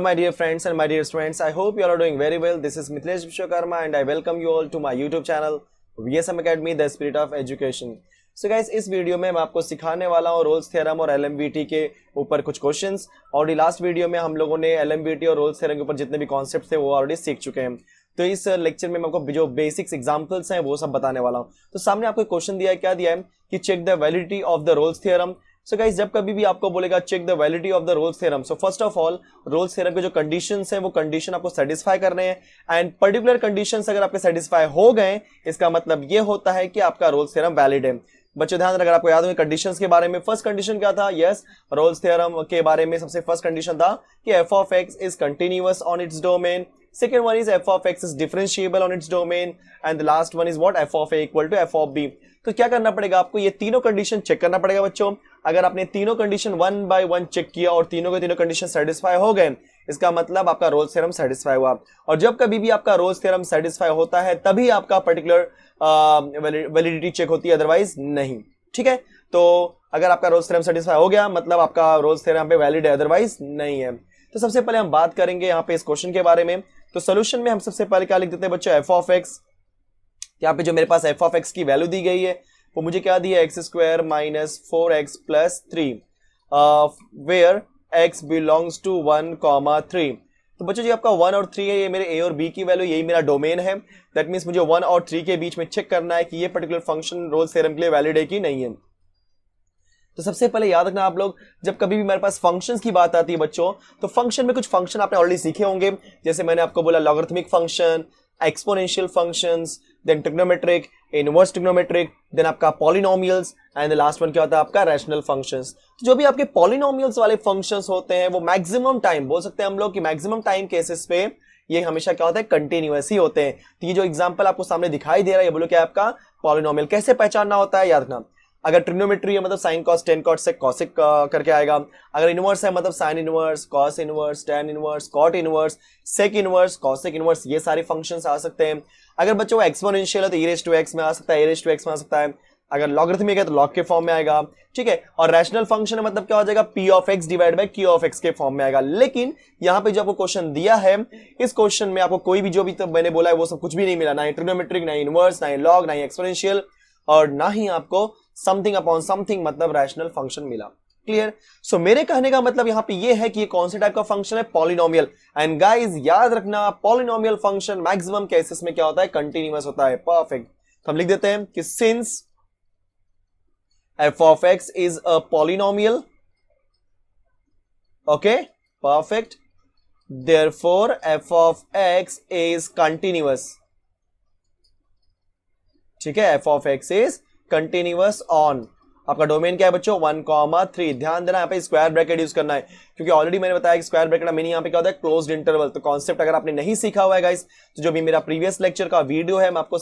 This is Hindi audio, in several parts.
my dear friends and my dear students. I hope you all are doing very well. This is Mithilesh Vishwakarma and I welcome you all to my YouTube channel VSM Academy, The Spirit of Education. So guys, इस वीडियो में मैं आपको सिखाने वाला हूँ रोल्स थ्योरम और LMVT के ऊपर कुछ क्वेश्चंस। और लास्ट वीडियो में हम लोगों ने LMVT और रोल्स थ्योरम के ऊपर जितने भी कॉन्सेप्ट थे वो ऑलरेडी सीख चुके हैं। तो इस लेक्चर में मैं आपको जो बेसिक्स एग्जांपल्स हैं वो सब बताने वाला हूँ। तो सामने आपको क्वेश्चन दिया है, क्या दिया है कि check the validity of the Rolle's theorem. So guys, जब कभी भी आपको बोलेगा check the validity of the Rolle's theorem, so first of all Rolle's theorem के जो कंडीशंस हैं वो कंडीशन आपको सेटिस्फाई करने हैं एंड पर्टिकुलर कंडीशंस अगर आपके सेटिस्फाई हो गए इसका मतलब ये होता है कि आपका रोल्स थ्योरम वैलिड है। बच्चों ध्यान, अगर आपको याद हो कंडीशंस के बारे में, फर्स्ट कंडीशन क्या था? यस, रोल्स थ्योरम के बारे में सबसे फर्स्ट कंडीशन था कि f of x is continuous on its domain. Second one is f of x is differentiable on its domain and the last one is what? f of a equal to f of b. तो क्या करना पड़ेगा आपको? ये तीनों कंडीशन चेक करना पड़ेगा बच्चों। अगर आपने तीनों condition one by one check किया और तीनों के तीनों कंडीशन सेटिस्फाई हो गए इसका मतलब आपका रोल्स थ्योरम सेटिस्फाई हुआ। और जब कभी भी आपका रोल्स थ्योरम सेटिस्फाई होता है तभी आपका पर्टिकुलर वैलिडिटी चेक होती है, अदरवाइज नहीं। ठीक है, तो अगर आपका रोल्स थ्योरम सेटिस्फाई हो गया मतलब आपका रोल्स थ्योरम पे वैलिड है, अदरवाइज नहीं है। तो सबसे पहले हम बात करेंगे यहाँ पे इस क्वेश्चन के बारे में। तो सोल्यूशन में हम सबसे पहले क्या लिख देते हैं बच्चों? f of x। यहाँ पे जो मेरे पास f of x की वैल्यू दी गई है वो मुझे क्या दी है? x square minus 4x plus 3 where x belongs to 1,3। तो बच्चों जी आपका 1 और 3 है, ये मेरे a और b की वैल्यू, यही मेरा डोमेन है। दैट मीन्स मुझे 1 और 3 के बीच में चेक करना है कि ये पर्टिकुलर फंक्शन रोल्स थ्योरम के लिए वैलिड है कि नहीं है। तो सबसे पहले याद रखना आप लोग, जब कभी भी मेरे पास फंक्शंस की बात आती है बच्चों, तो फंक्शन में कुछ फंक्शन आपने ऑलरेडी सीखे होंगे। जैसे मैंने आपको बोला logarithmic function, exponential functions, then trigonometric, inverse trigonometric, then आपका polynomials and the last one क्या होता है आपका? Rational functions. तो जो भी आपके पॉलिनोमियल्स वाले फंक्शंस होते हैं वो मैक्सिमम टाइम, बोल सकते हैं हम लोग कि मैक्सिमम टाइम केसेस पे ये हमेशा क्या होता है? कंटिन्यूअस ही होते हैं। तो ये जो एग्जांपल आपको सामने दिखाई दे रहा है ये बोलो क्या आपका पॉलिनोमियल। कैसे पहचानना होता है याद रखना, अगर ट्रिग्नोमेट्री है मतलब sine cos tan cot sec cosec करके आएगा। अगर इनवर्स है मतलब sine inverse, cos inverse, tan inverse, cot inverse, sec inverse, cosec inverse, ये सारे फंक्शंस आ सकते हैं। अगर बच्चों एक्सपोनेंशियल है तो e raised to x में आ सकता है, e raised to x में आ सकता है। अगर लॉगरिथमिक है तो लॉग के फॉर्म में आएगा। ठीक है, और रैशनल फंक्शन है मतलब क्या हो जाएगा? p of x divide by q of x के फॉर्म में आएगा। लेकिन यहाँ पे जो आपको क्वेश्चन दिया है, इस क्वेश्चन में आपको कोई भी जो भी तो मैंने बोला है वो सब कुछ भी नहीं मिला, ना ही ट्रिग्नोमेट्रिक, ना इनवर्स, ना लॉग, ना एक्सपोनेंशियल और ना ही आपको समथिंग अपॉन समथिंग मतलब रैशनल फंक्शन मिला। क्लियर? सो मेरे कहने का मतलब यहाँ पे ये है कि ये कौन से टाइप का फंक्शन है? पॉलिनोमियल। एंड गाइस याद रखना, पॉलिनोमियल फंक्शन मैक्सिमम केसेस में क्या होता है? कंटिन्यूअस होता है। परफेक्ट। तो हम लिख देते हैं कि since f of x is a polynomial, okay, perfect, therefore f of x is continuous। ठीक है, f of x is continuous on आपका डोमेन क्या है बच्चों? 1,3। ध्यान देना यहाँ पे स्क्वायर ब्रैकेट यूज करना है क्योंकि ऑलरेडी मैंने बताया कि स्क्वायर ब्रैकेट का मीनिंग यहाँ पे क्या होता है? Closed interval. तो कॉन्सेप्ट अगर आपने नहीं सीखा हुआ है गाइस तो जो भी मेरा प्रीवियस लेक्चर का वीडियो है मैं आपको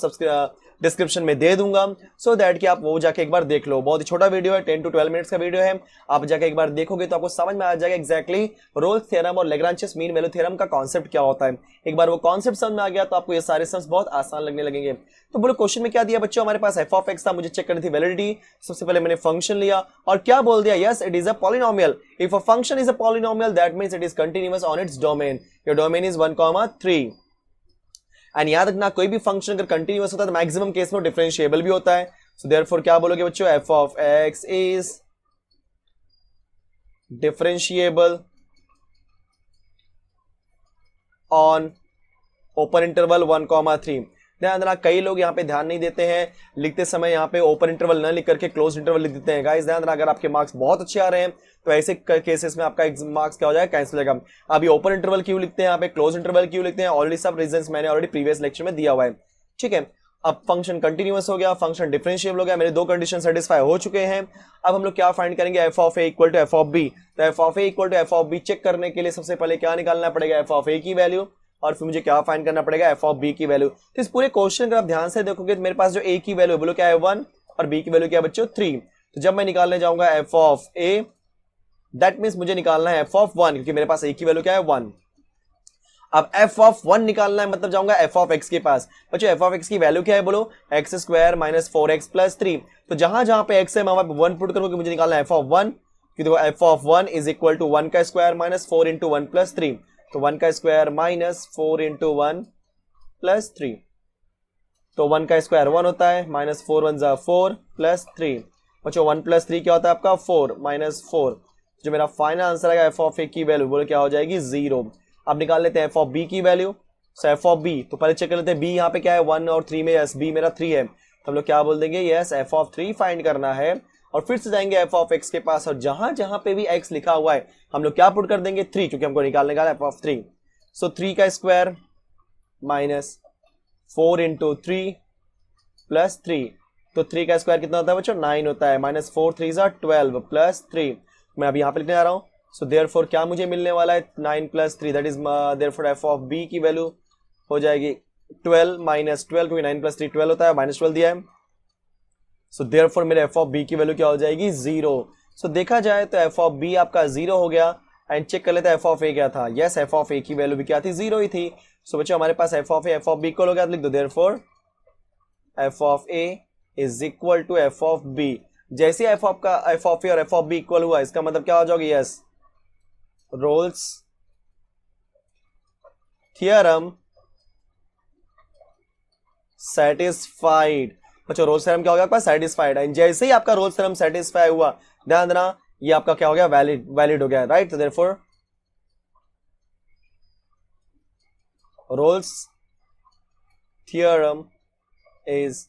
डिस्क्रिप्शन में दे दूंगा, सो दैट कि आप वो जाके एक बार देख लो। बहुत ही छोटा वीडियो है, 10 to 12 मिनट्स का वीडियो है। आप जाके एक बार देखोगे तो आपको समझ में आ जाएगा एग्जैक्टली रोल्स थ्योरम और लैग्रांज मीन वैल्यू थ्योरम का कॉन्सेप्ट क्या होता है। एक बार वो कॉन्सेप्ट समझ में आ गया तो आपको ये सारे सम्स बहुत आसान लगने लगेंगे। तो बोलो क्वेश्चन में क्या दिया बच्चों? हमारे पास f of x था, मुझे चेक करनी थी वैलिडिटी। सबसे पहले मैंने फंक्शन लिया और क्या बोल दिया? Yes, it is a polynomial. If a function is a polynomial that means it is continuous on its domain. Your domain is 1,3। And याद रखना, कोई भी फंक्शन अगर कंटीन्यूअस होता है तो मैक्सिमम केस में डिफरेंशिएबल भी होता है। सो देयरफॉर क्या बोलोगे बच्चों? f of x is differentiable on open interval 1,3। ध्यान देना, कई लोग यहाँ पे ध्यान नहीं देते हैं, लिखते समय यहाँ पे ओपन इंटरवल न लिख करके क्लोज इंटरवल लिख देते हैं। गाइस ध्यान देना, अगर आपके मार्क्स बहुत अच्छे आ रहे हैं तो ऐसे केसेस में आपका मार्क्स क्या हो जाएगा? कैंसिल हो जाएगा। अभी ओपन इंटरवल क्यों लिखते हैं, यहाँ पे क्लोज इंटरवल क्यों लिखते हैं? ऑलरेडी सब रीजंस मैंने ऑलरेडी प्रीवियस लेक्चर में दिया हुआ है। ठीक है, अब फंक्शन कंटिन्यूअस हो गया, फंक्शन डिफरेंशिएबल हो गया, मेरे दो कंडीशन सेटिस्फाई हो चुके हैं। अब हम लोग क्या फाइंड करेंगे? f of a equal to f of b। तो f of a equal to f of b check करने के लिए सबसे पहले क्या निकालना पड़ेगा? f of a की वैल्यू, और फिर मुझे क्या फाइंड करना पड़ेगा? f of b की वैल्यू। तो इस पूरे क्वेश्चन अगर आप ध्यान से देखोगे तो मेरे पास जो a की वैल्यू बोलो क्या है? 1 और b की वैल्यू क्या है बच्चों? 3। तो जब मैं निकालने जाऊंगा f of a that means मुझे निकालना है f of 1 क्योंकि मेरे पास a की वैल्यू क्या है? 1। अब f of 1 निकालना है मतलब जाऊंगा f of x के पास। बच्चों f of x की वैल्यू क्या है बोलो? x square minus 4x plus 3। तो जहां पे x है मैं वहां पे 1 पुट करूंगा, मुझे निकालना है f of 1 कि देखो f of 1 is equal to 1 का स्क्वायर माइनस 4 इंटू 1 प्लस 3। तो 1 का स्क्वायर माइनस 4 इंटू 1 प्लस 3, तो 1 का स्क्वायर 1 होता है, माइनस 4 1 जा 4 प्लस 3, बच्चों 1 प्लस 3 क्या होता है आपका 4 माइनस 4, जो मेरा फाइनल आंसर आएगा एफ ऑफ ए की वैल्यू बोलो क्या हो जाएगी 0। अब निकाल लेते हैं एफ ऑफ बी की value. So F of B, तो पहले चेक कर लेते हैं बी यहाँ पे क्या है 1 और 3 में, यस बी मेरा 3 है, तो हम लोग क्या बोल देंगे यस एफ ऑफ 3 फाइंड करना है। और फिर से जाएंगे एफ ऑफ एक्स के पास, और जहां जहां पे भी एक्स लिखा हुआ है हम लोग क्या पुट कर देंगे 3, क्योंकि हमको निकालने का एफ ऑफ 3। सो 3 का स्क्वायर माइनस 4 इंटू 3 प्लस 3, तो 3 का स्क्वायर कितना होता है बच्चों 9 होता है, माइनस 4 3 जा 12 प्लस 3, मैं अभी यहाँ पे लिखने जा रहा हूँ। सो देयरफॉर क्या मुझे मिलने वाला है 9 plus 3, that is therefore F of B की वैल्यू हो जाएगी 12 माइनस 12, क्योंकि 9 प्लस 3 12 होता है, माइनस 12 दिया है। सो देयरफॉर मेरे एफ ऑफ बी की वैल्यू क्या हो जाएगी 0। सो देखा जाए तो एफ ऑफ बी आपका 0 हो गया। एंड चेक कर लेते हैं एफ ऑफ ए क्या था, यस एफ ऑफ ए की वैल्यू भी क्या थी 0 ही थी। सो बच्चों हमारे पास F of A F of B equal हो गया, तो लिख दो therefore F of A is equal to F of B. जैसे एफ ऑफ ए और एफ ऑफ बी इक्वल हुआ, इसका मतलब क्या हो जाएगा यस रोल्स थियरम सेटिस्फाइड। बच्चों रोल्स थ्योरम क्या हो गया आपका सेटिस्फाइड है। जैसे ही आपका रोल्स थ्योरम सेटिस्फाई हुआ, ध्यान देना ये आपका क्या हो गया वैलिड हो गया, राइट। तो therefore roles theorem is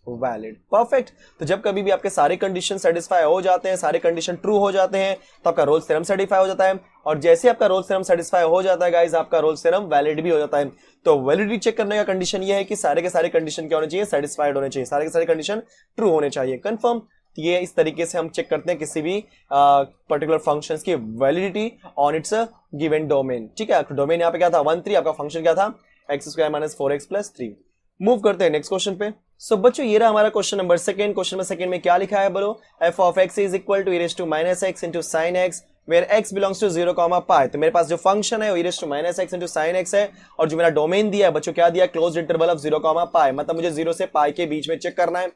valid, perfect. तो जब कभी भी आपके सारे कंडीशन सेटिस्फाई हो जाते हैं, सारे कंडीशन ट्रू हो जाते हैं, तो आपका रोल्स थ्योरम सेटिस्फाई हो जाता है। और जैसे आपका रोल्स थ्योरम सेटिस्फाई हो जाता है गाइस, आपका रोल्स थ्योरम वैलिड भी हो जाता है। तो वैलिडिटी चेक करने का कंडीशन ये है कि सारे के सारे कंडीशन क्या होने चाहिए सेटिस्फाइड होने चाहिए, सारे के सारे कंडीशन ट्रू होने चाहिए, कंफर्म। ये इस तरीके से हम चेक करते हैं किसी भी पर्टिकुलर फंक्शंस की validity on its given domain, ठीक है। डोमेन यहाँ पे क्या था 1 3, आपका फंक्शन क्या था x square minus 4x plus 3। Move करते हैं नेक्स्ट क्वेश्चन पे। सो बच्चों ये रहा हमारा question number second. Question number second में क्या लिखा है बोलो, F of x is equal to e raised to minus x into sin x where x belongs to 0, pi। तो मेरे पास जो फंक्शन है वो e raised to minus x into sin x है, और जो मेरा डोमेन दिया है बच्चों क्या दिया क्लोज इंटरवल ऑफ 0, pi। मतलब मुझे 0 से पाई के बीच में चेक करना है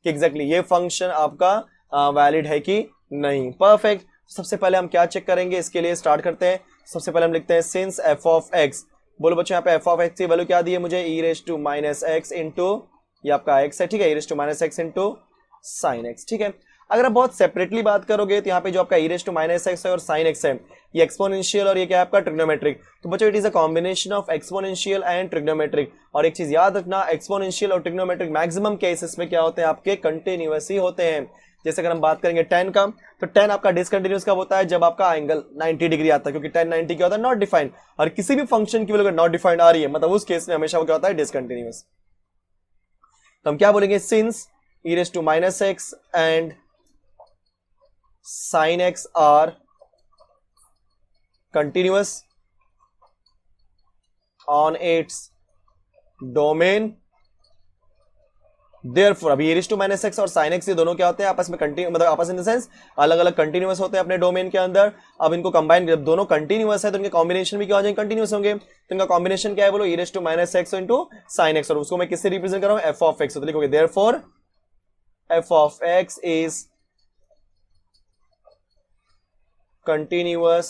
कि एग्जैक्टली ये फंक्शन आपका वैलिड है कि नहीं, परफेक्ट। सबसे पहले हम क्या चेक करेंगे, इसके लिए स्टार्ट करते हैं। सबसे पहले हम लिखते हैं सिंस एफ ऑफ एक्स, बोलो बच्चों यहाँ पे एफ ऑफ एक्स की वैल्यू क्या दी है मुझे e raised to minus x into, ये आपका x है, ठीक है, e raised to minus x into sin x, ठीक है। अगर आप बहुत सेपरेटली बात करोगे तो यहाँ पे जो आपका e raised to minus x है और sin x है, ये एक्सपोनेंशियल और ये क्या है आपका ट्रिग्नोमेट्रिक। तो बच्चों it is a combination of exponential and trigonometric. और एक चीज याद रखना, एक्सपोनेंशियल और ट्रिग्नोमेट्रिक मैक्सिमम केसेस में क्या होते हैं आपके कंटिन्यूअस ही होते हैं। जैसे अगर हम बात करेंगे tan का, तो tan आपका डिसकंटिन्यूअस कब होता है जब आपका एंगल 90 डिग्री आता है, क्योंकि tan 90 क्या होता है नॉट डिफाइंड। और किसी भी फंक्शन की वैल्यू नॉट डिफाइंड आ रही है मतलब उस केस में हमेशा वो क्या होता है डिसकंटिन्यूअस। तो हम क्या बोलेंगे since e raised to minus x and sin x are continuous on its domain, therefore अभी e raised to minus x और sin x ये दोनों क्या होते हैं आपस में कंटिन्यू, मतलब आपस इन द सेंस अलग अलग कंटिन्यूअस होते हैं अपने डोमेन के अंदर। अब इनको कंबाइन, जब दोनों कंटिन्यूअस है तो इनके कॉम्बिनेशन भी क्या हो जाएंगे कंटिन्यूअस होंगे। तो इनका कॉम्बिनेशन क्या है बोलो e raised to minus x into sin x, और उसको मैं किससे रिप्रेजेंट कर रहा हूं f of x। तो लिखोगे therefore f of x is continuous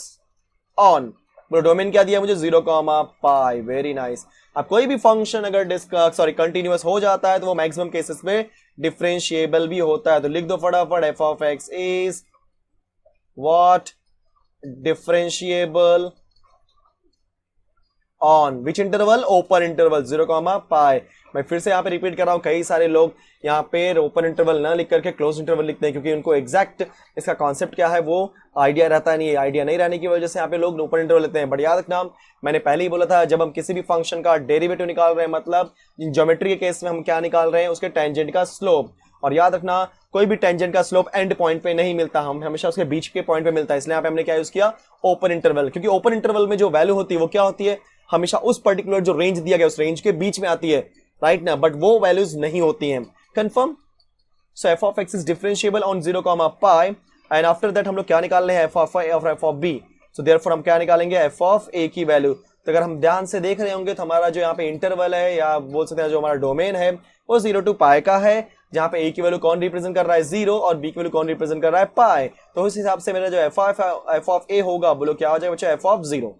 on, बोलो डोमेन क्या दिया मुझे 0, pi, वेरी नाइस। अब कोई भी फंक्शन अगर कंटिन्यूअस हो जाता है तो वो मैक्सिमम केसेस में डिफरेंशिएबल भी होता है। तो लिख दो फटाफट F of x is what differentiable on which interval open interval 0, pi। मैं फिर से यहाँ पे रिपीट कर रहा हूँ, कई सारे लोग यहाँ पे ओपन इंटरवल ना लिख करके क्लोज इंटरवल लिखते हैं, क्योंकि उनको एग्जैक्ट इसका कॉन्सेप्ट क्या है वो आइडिया रहता नहीं है। आइडिया नहीं रहने की वजह से यहाँ पे लोग ओपन इंटरवल लेते हैं। बट याद रखना, मैंने पहले ही बोला था जब हम किसी भी फंक्शन का डेरिवेटिव निकाल रहे हैं, मतलब ज्योमेट्री के केस में हम क्या निकाल रहे हैं उसके टेंजेंट का स्लोप। और याद रखना कोई भी टेंजेंट का स्लोप एंड पॉइंट पे नहीं मिलता, हम हमेशा उसके बीच के पॉइंट पे मिलता है। इसलिए यहाँ पे हमने क्या यूज किया ओपन इंटरवल, क्योंकि ओपन इंटरवल में जो वैल्यू होती है वो क्या होती है हमेशा उस पर्टिकुलर जो रेंज दिया गया उस रेंज के बीच में आती है, राइट ना, बट वो वैल्यूज नहीं होती हैं। Confirm. So F of x is differentiable on 0, pi and after that हम लोग क्या निकाल रहे हैं F of b। So therefore हम क्या निकालेंगे एफ ऑफ a की वैल्यू। तो अगर हम ध्यान से देख रहे होंगे तो हमारा जो यहाँ पे इंटरवल है या बोल सकते हैं जो हमारा डोमेन है वो 0 to पाई का है, जहाँ पे a की वैल्यू कौन रिप्रेजेंट कर रहा है 0 और b की वैल्यू कौन रिप्रेजेंट कर रहा है पाई। तो उस हिसाब से मेरा जो f ऑफ a होगा बोलो क्या हो जाएगा बच्चों f ऑफ 0।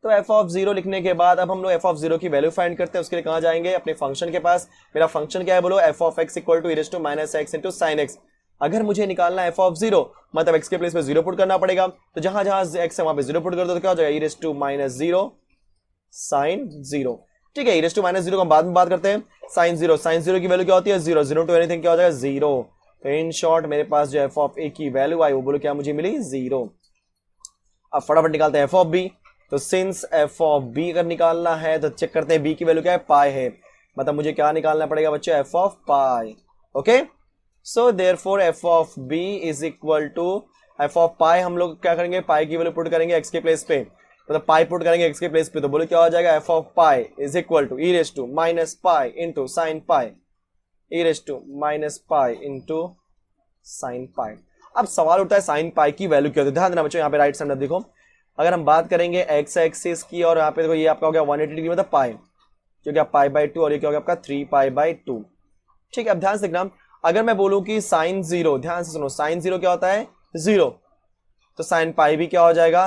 तो f ऑफ 0 लिखने के बाद अब हम लोग f ऑफ 0 की वैल्यू फाइंड करते हैं। उसके लिए कहाँ जाएंगे, अपने फंक्शन के पास। मेरा फंक्शन क्या है बोलो, f of x equal to e raise to minus x into sine x। अगर मुझे निकालना है f ऑफ 0 मतलब x के प्लेस पे 0 पुट करना पड़ेगा, तो जहां जहां x है वहां पे 0 पुट कर दो तो क्या हो जाएगा e raise to minus 0 sine 0। ठीक है, e रेज़ टू माइनस 0 को हम बाद में बात करते हैं। साइन 0 की वैल्यू क्या होती है 0, 0 टू एनीथिंग क्या हो जाएगा 0। तो इन शॉर्ट मेरे पास जो f ऑफ a की वैल्यू आई वो बोलो क्या मुझे मिली 0। अब फटाफट निकालते हैं f ऑफ b। तो सिंस f ऑफ b अगर निकालना है तो चेक करते हैं b की वैल्यू क्या है पाई है, मतलब मुझे क्या निकालना पड़ेगा बच्चों f of pi. Okay, so therefore f of b is equal to f of pi. हम लोग क्या करेंगे, पाई की वैल्यू पुट करेंगे x के प्लेस पे, मतलब पाई पुट करेंगे x के प्लेस पे, तो बोलो क्या हो जाएगा f of pi is equal to e raise to minus pi into sine pi, e raise to minus pi into sine pi. अब सवाल उठता है साइन पाई की वैल्यू क्या होती है। ध्यान देना बच्चों, यहाँ पे राइट साइड देखो, अगर हम बात करेंगे एक्स एक्सिस की और यहाँ पे देखो ये आपका हो गया 180 डिग्री मतलब पाई, जो क्या पाई बाई 2 और ये क्या हो गया आपका 3 पाई बाई 2। ठीक है, अब ध्यान से देखना, अगर मैं बोलूं कि साइन 0, ध्यान से सुनो, साइन 0 क्या होता है 0, तो साइन पाई भी क्या हो जाएगा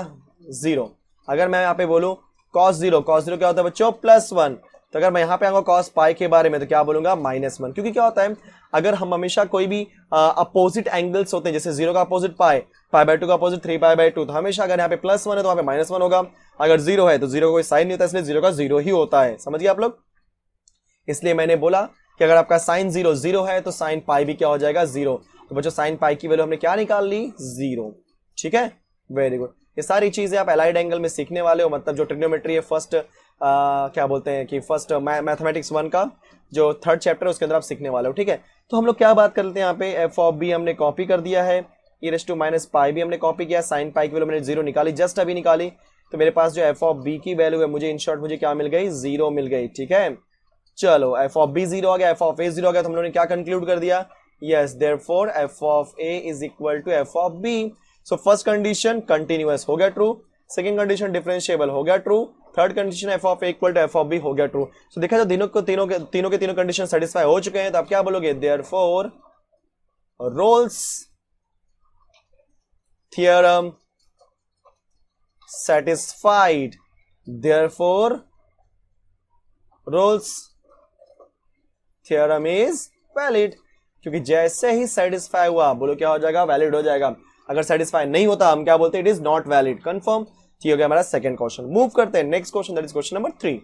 0। अगर मैं यहाँ पे बोलूं कॉस 0 क्या होता है बच्चों +1, तो अगर मैं यहाँ पे आऊंगा कॉस पाई के बारे में तो क्या बोलूंगा -1, क्योंकि क्या होता है अगर हम हमेशा कोई भी अपोजिट एंगल्स होते हैं, जैसे 0 का अपोजिट पाई बाई 2 का अपोजिट 3 पाई बाई 2, तो हमेशा अगर यहाँ पे +1 है तो वहाँ पे -1 होगा। अगर 0 है तो 0 का कोई साइन नहीं होता, इसलिए 0 का 0 ही होता है। समझ गए आप लोग? इसलिए मैंने बोला कि अगर आपका साइन 0 है तो साइन पाई भी क्या हो जाएगा 0। तो बच्चों साइन पाई की वैल्यू हमने क्या निकाल ली 0। ठीक है, वेरी गुड। ये सारी चीजें आप एलाइड एंगल में सीखने वाले हो, मतलब जो ट्रिग्नोमेट्री है फर्स्ट क्या बोलते हैं कि फर्स्ट मैथमेटिक्स 1 का जो 3rd चैप्टर है उसके अंदर आप सीखने वाले हो। ठीक है, तो हम लोग क्या बात करते हैं यहाँ पे, एफ ऑफ बी हमने कॉपी कर दिया है, E raise to minus pi भी हमने कॉपी किया, साइन पाई की वैल्यू मैंने 0 निकाली, जस्ट अभी निकाली। तो मेरे पास जो एफ ऑफ बी की वैल्यू है मुझे इन शॉर्ट मुझे क्या मिल गई 0 मिल गई। ठीक है, चलो एफ ऑफ बी 0 आ गया, एफ ऑफ ए 0 आ गया, तो हम लोगों ने क्या कंक्लूड कर दिया, yes therefore F of A is equal to F of B. So first condition continuous हो गया ट्रू, सेकंड कंडीशन डिफरेंशिएबल हो गया true, third condition F of A equal to F of B हो गया ट्रू। सो देखा तो तीनों के कंडीशन सेटिस्फाई हो चुके हैं, तो आप क्या बोलोगे, therefore roles theorem satisfied, therefore roles theorem is valid. क्योंकि जैसे ही सेटिस्फाई हुआ बोलो क्या हो जाएगा, वैलिड हो जाएगा। अगर सेटिस्फाई नहीं होता हम क्या बोलते हैं, it is not valid. Confirm, ठीक हो गया हमारा सेकंड क्वेश्चन। मूव करते हैं next question, that is question number 3।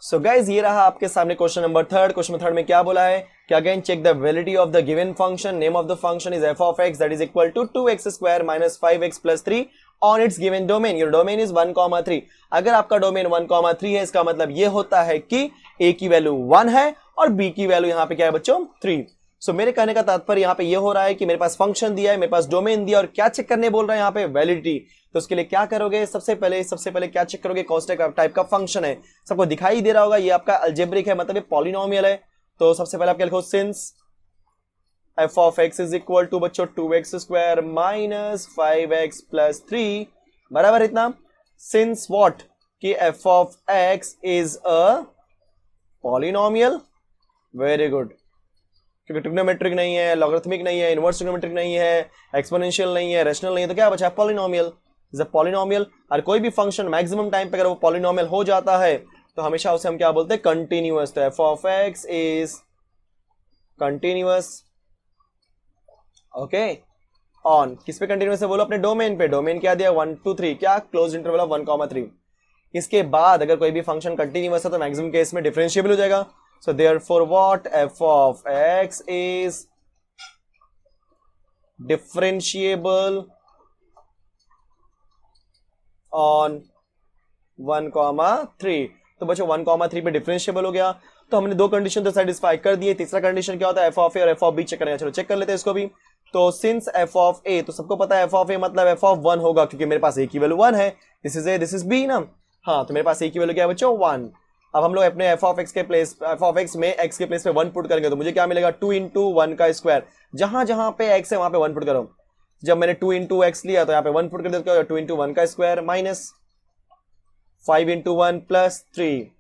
So guys ये रहा आपके सामने क्वेश्चन नंबर 3। क्वेश्चन नंबर 3 में क्या बोला है कि again check the validity of the given function, name of the function is F of X that is equal to 2x square minus 5x plus 3 on its given domain. Your domain is 1,3। अगर आपका डोमेन 1,3 है इसका मतलब ये होता है कि a की वैल्यू 1 है और b की वैल्यू यहाँ पे क्या है बच्चों 3। सो मेरे कहने का तात्पर्य यहाँ पे ये हो रहा है कि मेरे पास फंक्शन दिया है, मेरे पास डोमेन दिया, और क्या चेक करने बोल रहा है यहाँ पे, वैलिडिटी। तो उसके लिए क्या करोगे, सबसे पहले क्या चेक करोगे, कौन सा टाइप का फंक्शन है। सबको दिखाई दे रहा होगा ये आपका अलजेब्रिक है, मतलब ये पॉलिनोमियल है। तो सबसे पहले आप क्या लिखो, since F of x is equal to बच्चों 2x square minus 5x plus 3 बराबर इतना, सिंस व्हाट कि F of x is a polynomial. Very good, क्योंकि ट्रिग्नोमेट्रिक नहीं है, लॉगरिथमिक नहीं है, इनवर्स ट्रिग्नोमेट्रिक नहीं है, एक्सपोनेंशियल नहीं है, रैशनल नहीं है, तो क्या बचा पॉलिनोमियल, इज अ पॉलिनोमियल। और कोई भी फंक्शन मैक्सिमम टाइम पे अगर वो पॉलिनोमियल हो जाता है तो हमेशा उसे हम क्या बोलते हैं, कंटिन्यूअस। तो F of x is continuous, okay, on किस पे कंटिन्यूअस है बोलो, अपने डोमेन पे। डोमेन क्या दिया 1 2 3, क्या क्लोज इंटरवल ऑफ 1,3। इसके बाद अगर कोई भी फंक्शन कंटिन्यूअस है तो मैक्सिमम केस में डिफरेंशिएबल हो जाएगा। So therefore what f of x is differentiable on 1,3। तो बच्चों 1,3 पे डिफरेंशिएबल हो गया, तो हमने दो कंडीशन तो सेटिस्फाई कर दिए। तीसरा कंडीशन क्या होता है, एफ ऑफ ए और एफ ऑफ बी चेक करेंगे। चलो चेक कर लेते हैं इसको भी। तो सिंस एफ ऑफ ए, तो सबको पता है एफ ऑफ ए मतलब एफ ऑफ 1 होगा, क्योंकि मेरे पास ए की वैल्यू 1 है, this is A this is B ना। हाँ, तो मेरे पास ए की वैल्यू क्या है बच्चों 1। अब हम लोग अपने एफ ऑफ एक्स के प्लेस, एफ ऑफ एक्स में एक्स के प्लेस पे 1 पुट करेंगे तो मुझे क्या मिलेगा 2 इंटू 1 का स्क्वायर। जहां जहां पे एक्स है वहां पे 1 पुट करो। जब मैंने 2 इंटू एक्स लिया तो यहाँ पे 1 पुट कर दिया, 2 इंटू 1 का square minus 5 into 1 plus 3.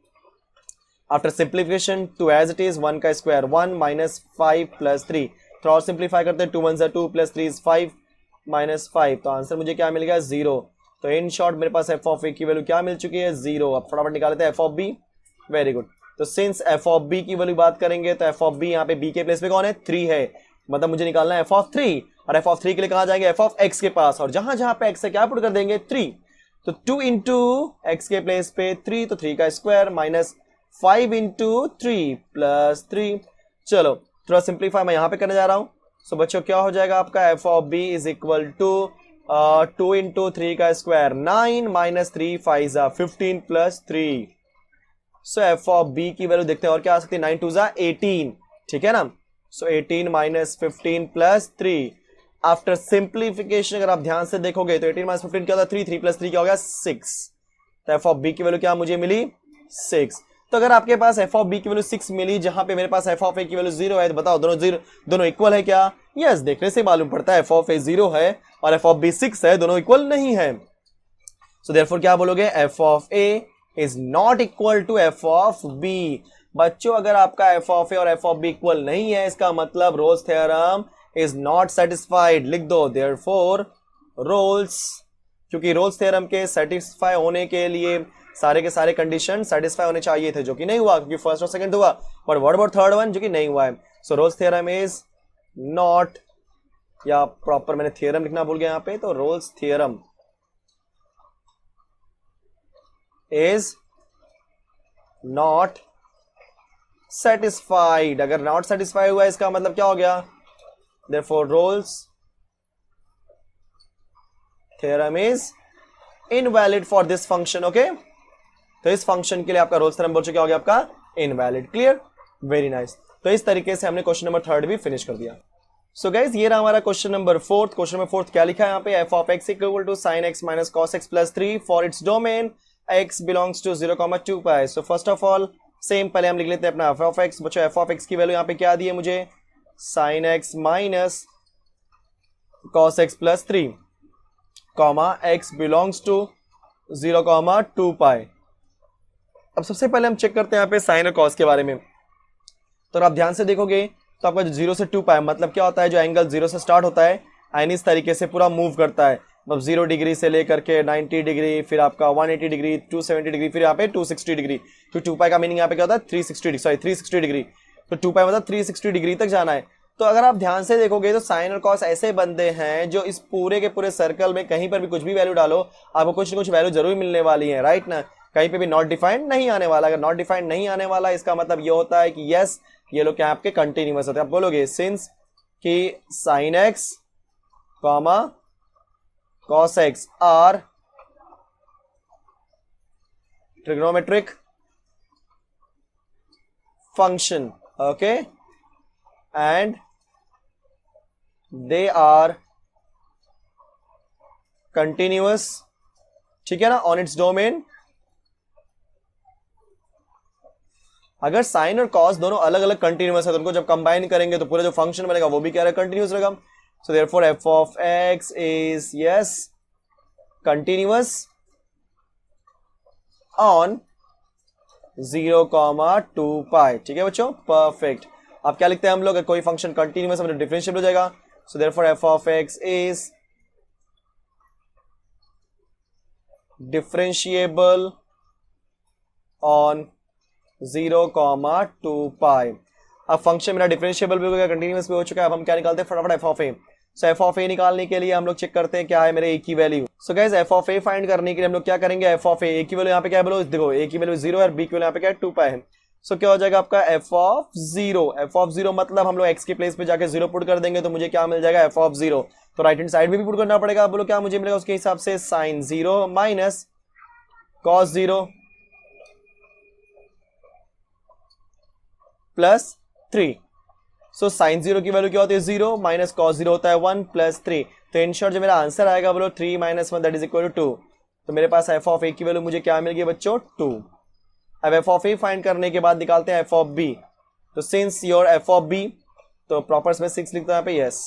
After simplification, 2 as it is, 1 का square 1 minus 5 plus 3. थोड़ा और सिंप्लीफाई करते हैं, 2 1 2 plus 3 is 5 minus 5. तो आंसर मुझे क्या मिल गया 0. तो इन शॉर्ट मेरे पास f ऑफ a की वैल्यू क्या मिल चुकी है 0. अब फटाफट निकाल लेते हैं f of b. Very good. तो सिंस f ऑफ b की वैल्यू बात करेंगे तो f ऑफ b यहाँ पे b के प्लेस पे कौन है 3 है, मतलब मुझे निकालना है f ऑफ 3. और f ऑफ 3 के लिए कहाँ जाएंगे f ऑफ x के पास, और जहां जहां पे x है क्या पुट कर देंगे 3. तो 2 इंटू एक्स के प्लेस पे 3, तो 3 का स्क्वायर माइनस 5 इंटू 3 प्लस 3. चलो थोड़ा सिंप्लीफाई मैं यहाँ पे करने जा रहा हूँ. सो बच्चों क्या हो जाएगा आपका f of b is equal to 2 into 3 का स्क्वायर 9 माइनस 3 5 जा 15 plus 3. So f of b की वैल्यू देखते हैं और क्या आ सकती है 9 2 जा 18. ठीक है ना. सो 18 माइनस 15 प्लस 3. आफ्टर सिंप्लीफिकेशन अगर आप ध्यान से देखोगे तो 18 माइनस 15 क्या होता है 3 3 प्लस 3 क्या हो गया 6. तो एफ ऑफ बी की वैल्यू क्या मुझे मिली 6. तो अगर आपके पास एफ ऑफ बी की वैल्यू 6 मिली जहां पे मेरे पास एफ ऑफ ए की वैल्यू 0 है, तो बताओ दोनों इक्वल है क्या. यस, देखने से मालूम पड़ता है एफ ऑफ ए 0 है और एफ ऑफ बी 6 है, दोनों इक्वल नहीं है. सो देयरफॉर क्या बोलोगे F of A is not equal to F of B. बच्चों अगर आपका एफ ऑफ ए और एफ ऑफ बी इक्वल नहीं है इसका मतलब roles theorem is not satisfied. लिख दो देयरफॉर रोल्स, क्योंकि रोल्स थ्योरम के सेटिस्फाई होने के लिए सारे के सारे कंडीशन सेटिस्फाई होने चाहिए थे, जो कि नहीं हुआ क्योंकि फर्स्ट और सेकंड हुआ. But what about third one, जो कि नहीं हुआ है. सो रोल्स थ्योरम इज नॉट, या प्रॉपर मैंने थ्योरम लिखना भूल गया यहाँ पे, तो roles theorem is not satisfied. अगर नॉट सेटिस्फाई हुआ इसका मतलब क्या हो गया, therefore Rolle's theorem is invalid for this function. okay, तो इस फंक्शन के लिए आपका रोल्स थ्योरम बोल चुके, क्या हो गया आपका इनवैलिड. Clear, very nice. तो इस तरीके से हमने क्वेश्चन नंबर 3 भी फिनिश कर दिया. सो गाइस ये रहा हमारा क्वेश्चन नंबर 4. क्वेश्चन नंबर 4 क्या लिखा है यहाँ पे, F of x equal to sine x minus cos x plus 3 for its domain x belongs to 0,2 pi. So first of all same पहले हम लिख लेते हैं अपना एफ ऑफ एक्स. बच्चों एफ ऑफ एक्स की वैल्यू यहाँ पे क्या दी है मुझे, sine x minus cos x plus 3 comma x belongs to 0,2 pi. अब सबसे पहले हम चेक करते हैं यहाँ पे साइन और कॉस के बारे में. तो आप ध्यान से देखोगे तो आपका 0 से 2 पाई मतलब क्या होता है, जो एंगल 0 से स्टार्ट होता है एंड इस तरीके से पूरा मूव करता है, मतलब 0 डिग्री से लेकर के 90 डिग्री, फिर आपका 180 डिग्री, 270 डिग्री, फिर यहाँ पे 260 डिग्री. तो 2 पाई का मीनिंग यहाँ पे क्या होता है 360 डिग्री. तो 2 पाई मतलब 360 डिग्री तक जाना है. तो अगर आप ध्यान से देखोगे तो साइन और कॉस ऐसे बनते हैं जो इस पूरे के पूरे सर्कल में कहीं पर भी कुछ भी वैल्यू डालो आपको कुछ ना कुछ वैल्यू जरूर मिलने वाली है, राइट ना. कहीं पे भी नॉट डिफाइंड नहीं आने वाला. अगर नॉट डिफाइंड नहीं आने वाला इसका मतलब ये होता है कि यस ये लोग क्या आपके कंटिन्यूअस होते हैं. आप बोलोगे सिंस कि sine x comma cos x are trigonometric function, okay, and they are continuous. ठीक है ना, on its domain. अगर साइन और कॉस दोनों अलग अलग कंटिन्यूअस है तो उनको जब कंबाइन करेंगे तो पूरा जो फंक्शन बनेगा वो भी क्या रहेगा कंटिन्यूअस रहेगा. सो therefore F of x is yes continuous on 0,2 पाई. ठीक है बच्चों, परफेक्ट. अब क्या लिखते हैं हम लोग, कोई फंक्शन कंटिन्यूअस है मतलब डिफरेंशिएबल हो जाएगा. So therefore f of x is differentiable on 0,2 pi. अब फंक्शन मेरा डिफरेंशिएबल भी हो गया, कंटिन्यूअस भी हो चुका है. अब हम क्या निकालते हैं फटाफट f of a. So f of a निकालने के लिए हम लोग चेक करते हैं क्या है मेरे a की value. So guys f of a find करने के लिए हम लोग क्या करेंगे, f of a की वैल्यू यहाँ पे क्या है बोलो, देखो a की वैल्यू 0 है और b की वैल्यू यहाँ पे क्या है 2 पाई है. सो क्या हो जाएगा आपका f ऑफ 0. f ऑफ 0 मतलब हम लोग x के प्लेस पे जाके 0 पुट कर देंगे तो मुझे क्या मिल जाएगा f ऑफ 0. तो राइट हैंड साइड में भी पुट करना पड़ेगा. बोलो क्या मुझे मिलेगा उसके हिसाब से, sine 0 minus cos 0 plus 3. So sine 0 की वैल्यू क्या होती है 0 माइनस कॉस 0 होता है 1 प्लस 3. तो इन शॉर्ट जो मेरा आंसर आएगा बोलो 3 minus 1 that is equal to 2. तो मेरे पास f ऑफ a की वैल्यू मुझे क्या मिल गई बच्चों 2. अब f ऑफ a फाइंड करने के बाद निकालते हैं f ऑफ b. तो since your f of b, तो प्रॉपर में 6 लिखता है यहाँ पे, यस.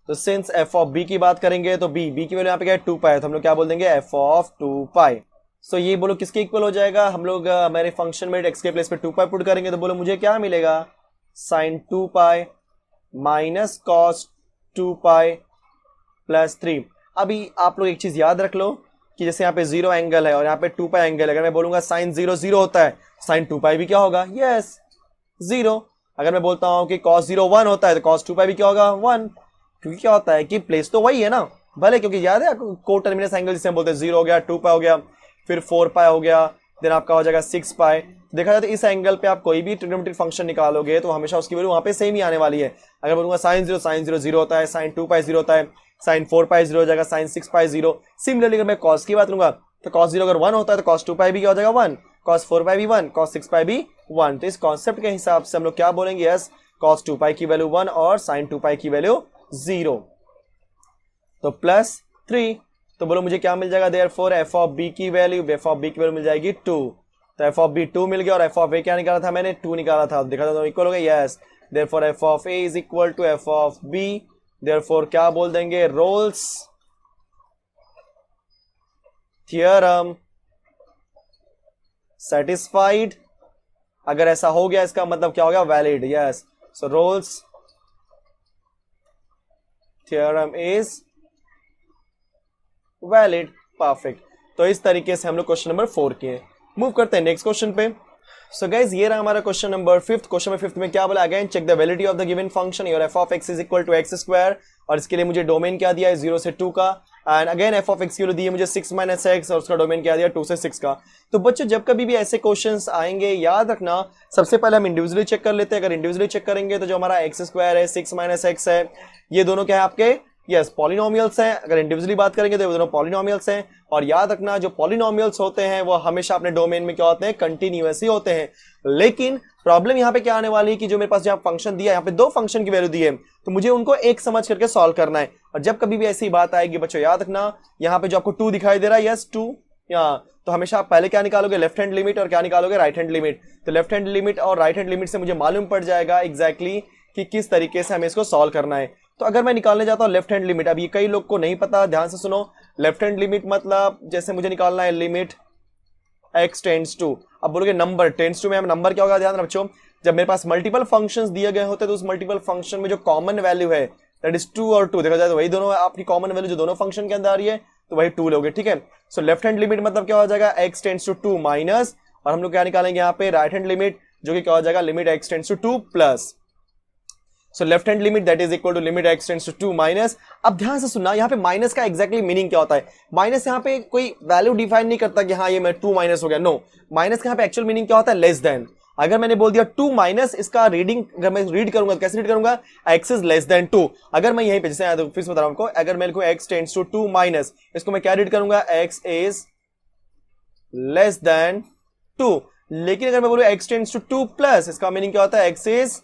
तो सिंस एफ ऑफ बी की बात करेंगे तो बी की वैल्यू यहाँ पे क्या है 2 पाई, तो हम लोग क्या बोल देंगे एफ ऑफ 2 पाई। सो ये बोलो किसके इक्वल हो जाएगा, हम लोग हमारे फंक्शन में एक्स के प्लेस पे 2 पाई पुट करेंगे तो बोलो मुझे क्या मिलेगा, sine 2 pi minus cos 2 pi plus 3। अभी आप लोग एक चीज याद रख लो कि जैसे यहाँ पे 0 एंगल है और यहाँ पे 2 पाई एंगल है, अगर मैं बोलूंगा साइन 0 0 होता है, साइन 2 पाई भी क्या होगा, यस 0। अगर मैं बोलता हूँ कि cos 0 1 होता है तो cos 2 पाई भी क्या होगा 1, क्योंकि क्या होता है कि प्लेस तो वही है ना भले, क्योंकि याद है को टर्मिनस एंगल जिसे हम बोलते हैं 0 हो गया, 2 पाई हो गया, फिर 4 पाई हो गया, देन आपका हो जाएगा 6 पाई। देखा जाए तो इस एंगल पे आप कोई भी ट्रिग्नोमेट्रिक फंक्शन निकालोगे तो हमेशा उसकी वैल्यू वहां पे सेम ही आने वाली है। अगर बोलूंगा साइन 0 0 होता है, साइन 2 पाई 0 होता है, साइन 4 पाई 0 हो जाएगा, साइन 6 पाई 0। सिमिलरली अगर मैं cos की बात करूंगा तो cos 0 अगर 1 होता है तो cos 2 पाई भी क्या हो जाएगा 1, cos 4 पाई भी 1, cos 6 पाई भी 1। तो इस कॉन्सेप्ट के हिसाब से हम लोग क्या बोलेंगे, यस cos 2 पाई की वैल्यू 1 और sin 2 पाई की वैल्यू 0, तो प्लस 3। तो बोलो मुझे क्या मिल जाएगा, देयरफॉर एफ ऑफ बी की वैल्यू मिल जाएगी 2। तो एफ ऑफ बी 2 मिल गया और एफ ऑफ ए क्या निकाला था मैंने, 2 निकाला था, देखा था तो इक्वल हो गया, yes therefore F of A is equal to F of b. Therefore क्या बोल देंगे, रोल्स थियरम सेटिस्फाइड। अगर ऐसा हो गया इसका मतलब क्या हो गया, valid, yes. So Rolle's theorem is valid, perfect. तो इस तरीके से हम लोग क्वेश्चन नंबर 4 किए। मूव करते हैं नेक्स्ट क्वेश्चन पे। सो गाइस ये रहा हमारा क्वेश्चन नंबर 5। क्वेश्चन नंबर 5 में क्या बोला, again check the validity of the given function your f of x is equal to x square, और इसके लिए मुझे डोमेन क्या दिया है 0 से 2 का, and again F of x की वैल्यू दी है मुझे 6 माइनस एक्स और उसका डोमेन क्या दिया 2 से 6 का। तो बच्चों जब कभी भी ऐसे क्वेश्चंस आएंगे याद रखना सबसे पहले हम इंडिविजुअली चेक कर लेते हैं। अगर इंडिविजुअली चेक करेंगे तो जो हमारा एक्स स्क्वायर है 6 माइनस एक्स है, ये दोनों क्या है आपके, यस पॉलिनोमियल्स हैं। अगर इंडिविजुअली बात करेंगे तो ये दोनों पॉलिनोमियल्स हैं, और याद रखना जो पॉलिनोमियल्स होते हैं वो हमेशा अपने डोमेन में क्या होते हैं, कंटिन्यूअस ही होते हैं। लेकिन प्रॉब्लम यहाँ पे क्या आने वाली है कि जो मेरे पास जहाँ फंक्शन दिया है, यहाँ पे 2 फंक्शन की वैल्यू दी है, तो मुझे उनको एक समझ करके सॉल्व करना है। और जब कभी भी ऐसी बात आएगी बच्चों याद रखना, यहाँ पे जो आपको 2 दिखाई दे रहा है, यस 2 यहाँ, तो हमेशा आप पहले क्या निकालोगे, लेफ्ट हैंड लिमिट, और क्या निकालोगे, राइट हैंड लिमिट। तो लेफ्ट हैंड लिमिट और राइट हैंड लिमिट से मुझे मालूम पड़ जाएगा एग्जैक्टली कि किस तरीके से हमें इसको सॉल्व करना है। तो अगर मैं निकालने जाता हूं लेफ्ट हैंड लिमिट, अब ये कई लोग को नहीं पता, ध्यान से सुनो। लेफ्ट हैंड लिमिट मतलब जैसे मुझे निकालना है लिमिट x टेंड्स टू, अब बोलोगे नंबर टेंड्स टू में नंबर क्या होगा, ध्यान रखो जब मेरे पास मल्टीपल फंक्शंस दिए गए होते हैं तो उस मल्टीपल फंक्शन में जो कॉमन वैल्यू है दैट इज 2 और 2, देखा जाए तो वही दोनों आपकी कॉमन वैल्यू जो दोनों फंक्शन के अंदर आ रही है तो वही 2 लोगे, ठीक है। सो लेफ्ट हैंड लिमिट मतलब क्या हो जाएगा, x टेंड्स टू 2 माइनस, और हम लोग क्या निकालेंगे यहाँ पे राइट हैंड लिमिट, जो कि क्या हो जाएगा limit x tends to 2 plus. So left hand limit that is equal to limit x tends to 2 minus. अब ध्यान से सुनना, यहाँ पे माइनस का एग्जैक्टली मीनिंग क्या होता है। माइनस यहाँ पे कोई वैल्यू डिफाइन नहीं करता कि हाँ ये मैं 2 माइनस हो गया, नो। माइनस का यहाँ पे एक्चुअल मीनिंग क्या होता है, लेस देन। अगर मैंने बोल दिया 2 माइनस, इसका रीडिंग अगर मैं रीड करूंगा तो कैसे रीड करूंगा, x इज लेस देन 2। अगर मैं यहीं पे जैसे फिर से बता रहा हूं आपको, अगर मैं लिखूं x टेंड्स टू 2 माइनस, इसको मैं क्या रीड करूंगा, x इज लेस देन 2। लेकिन अगर मैं बोलूं x टेंड्स टू 2 प्लस, इसका मीनिंग क्या होता है, x इज,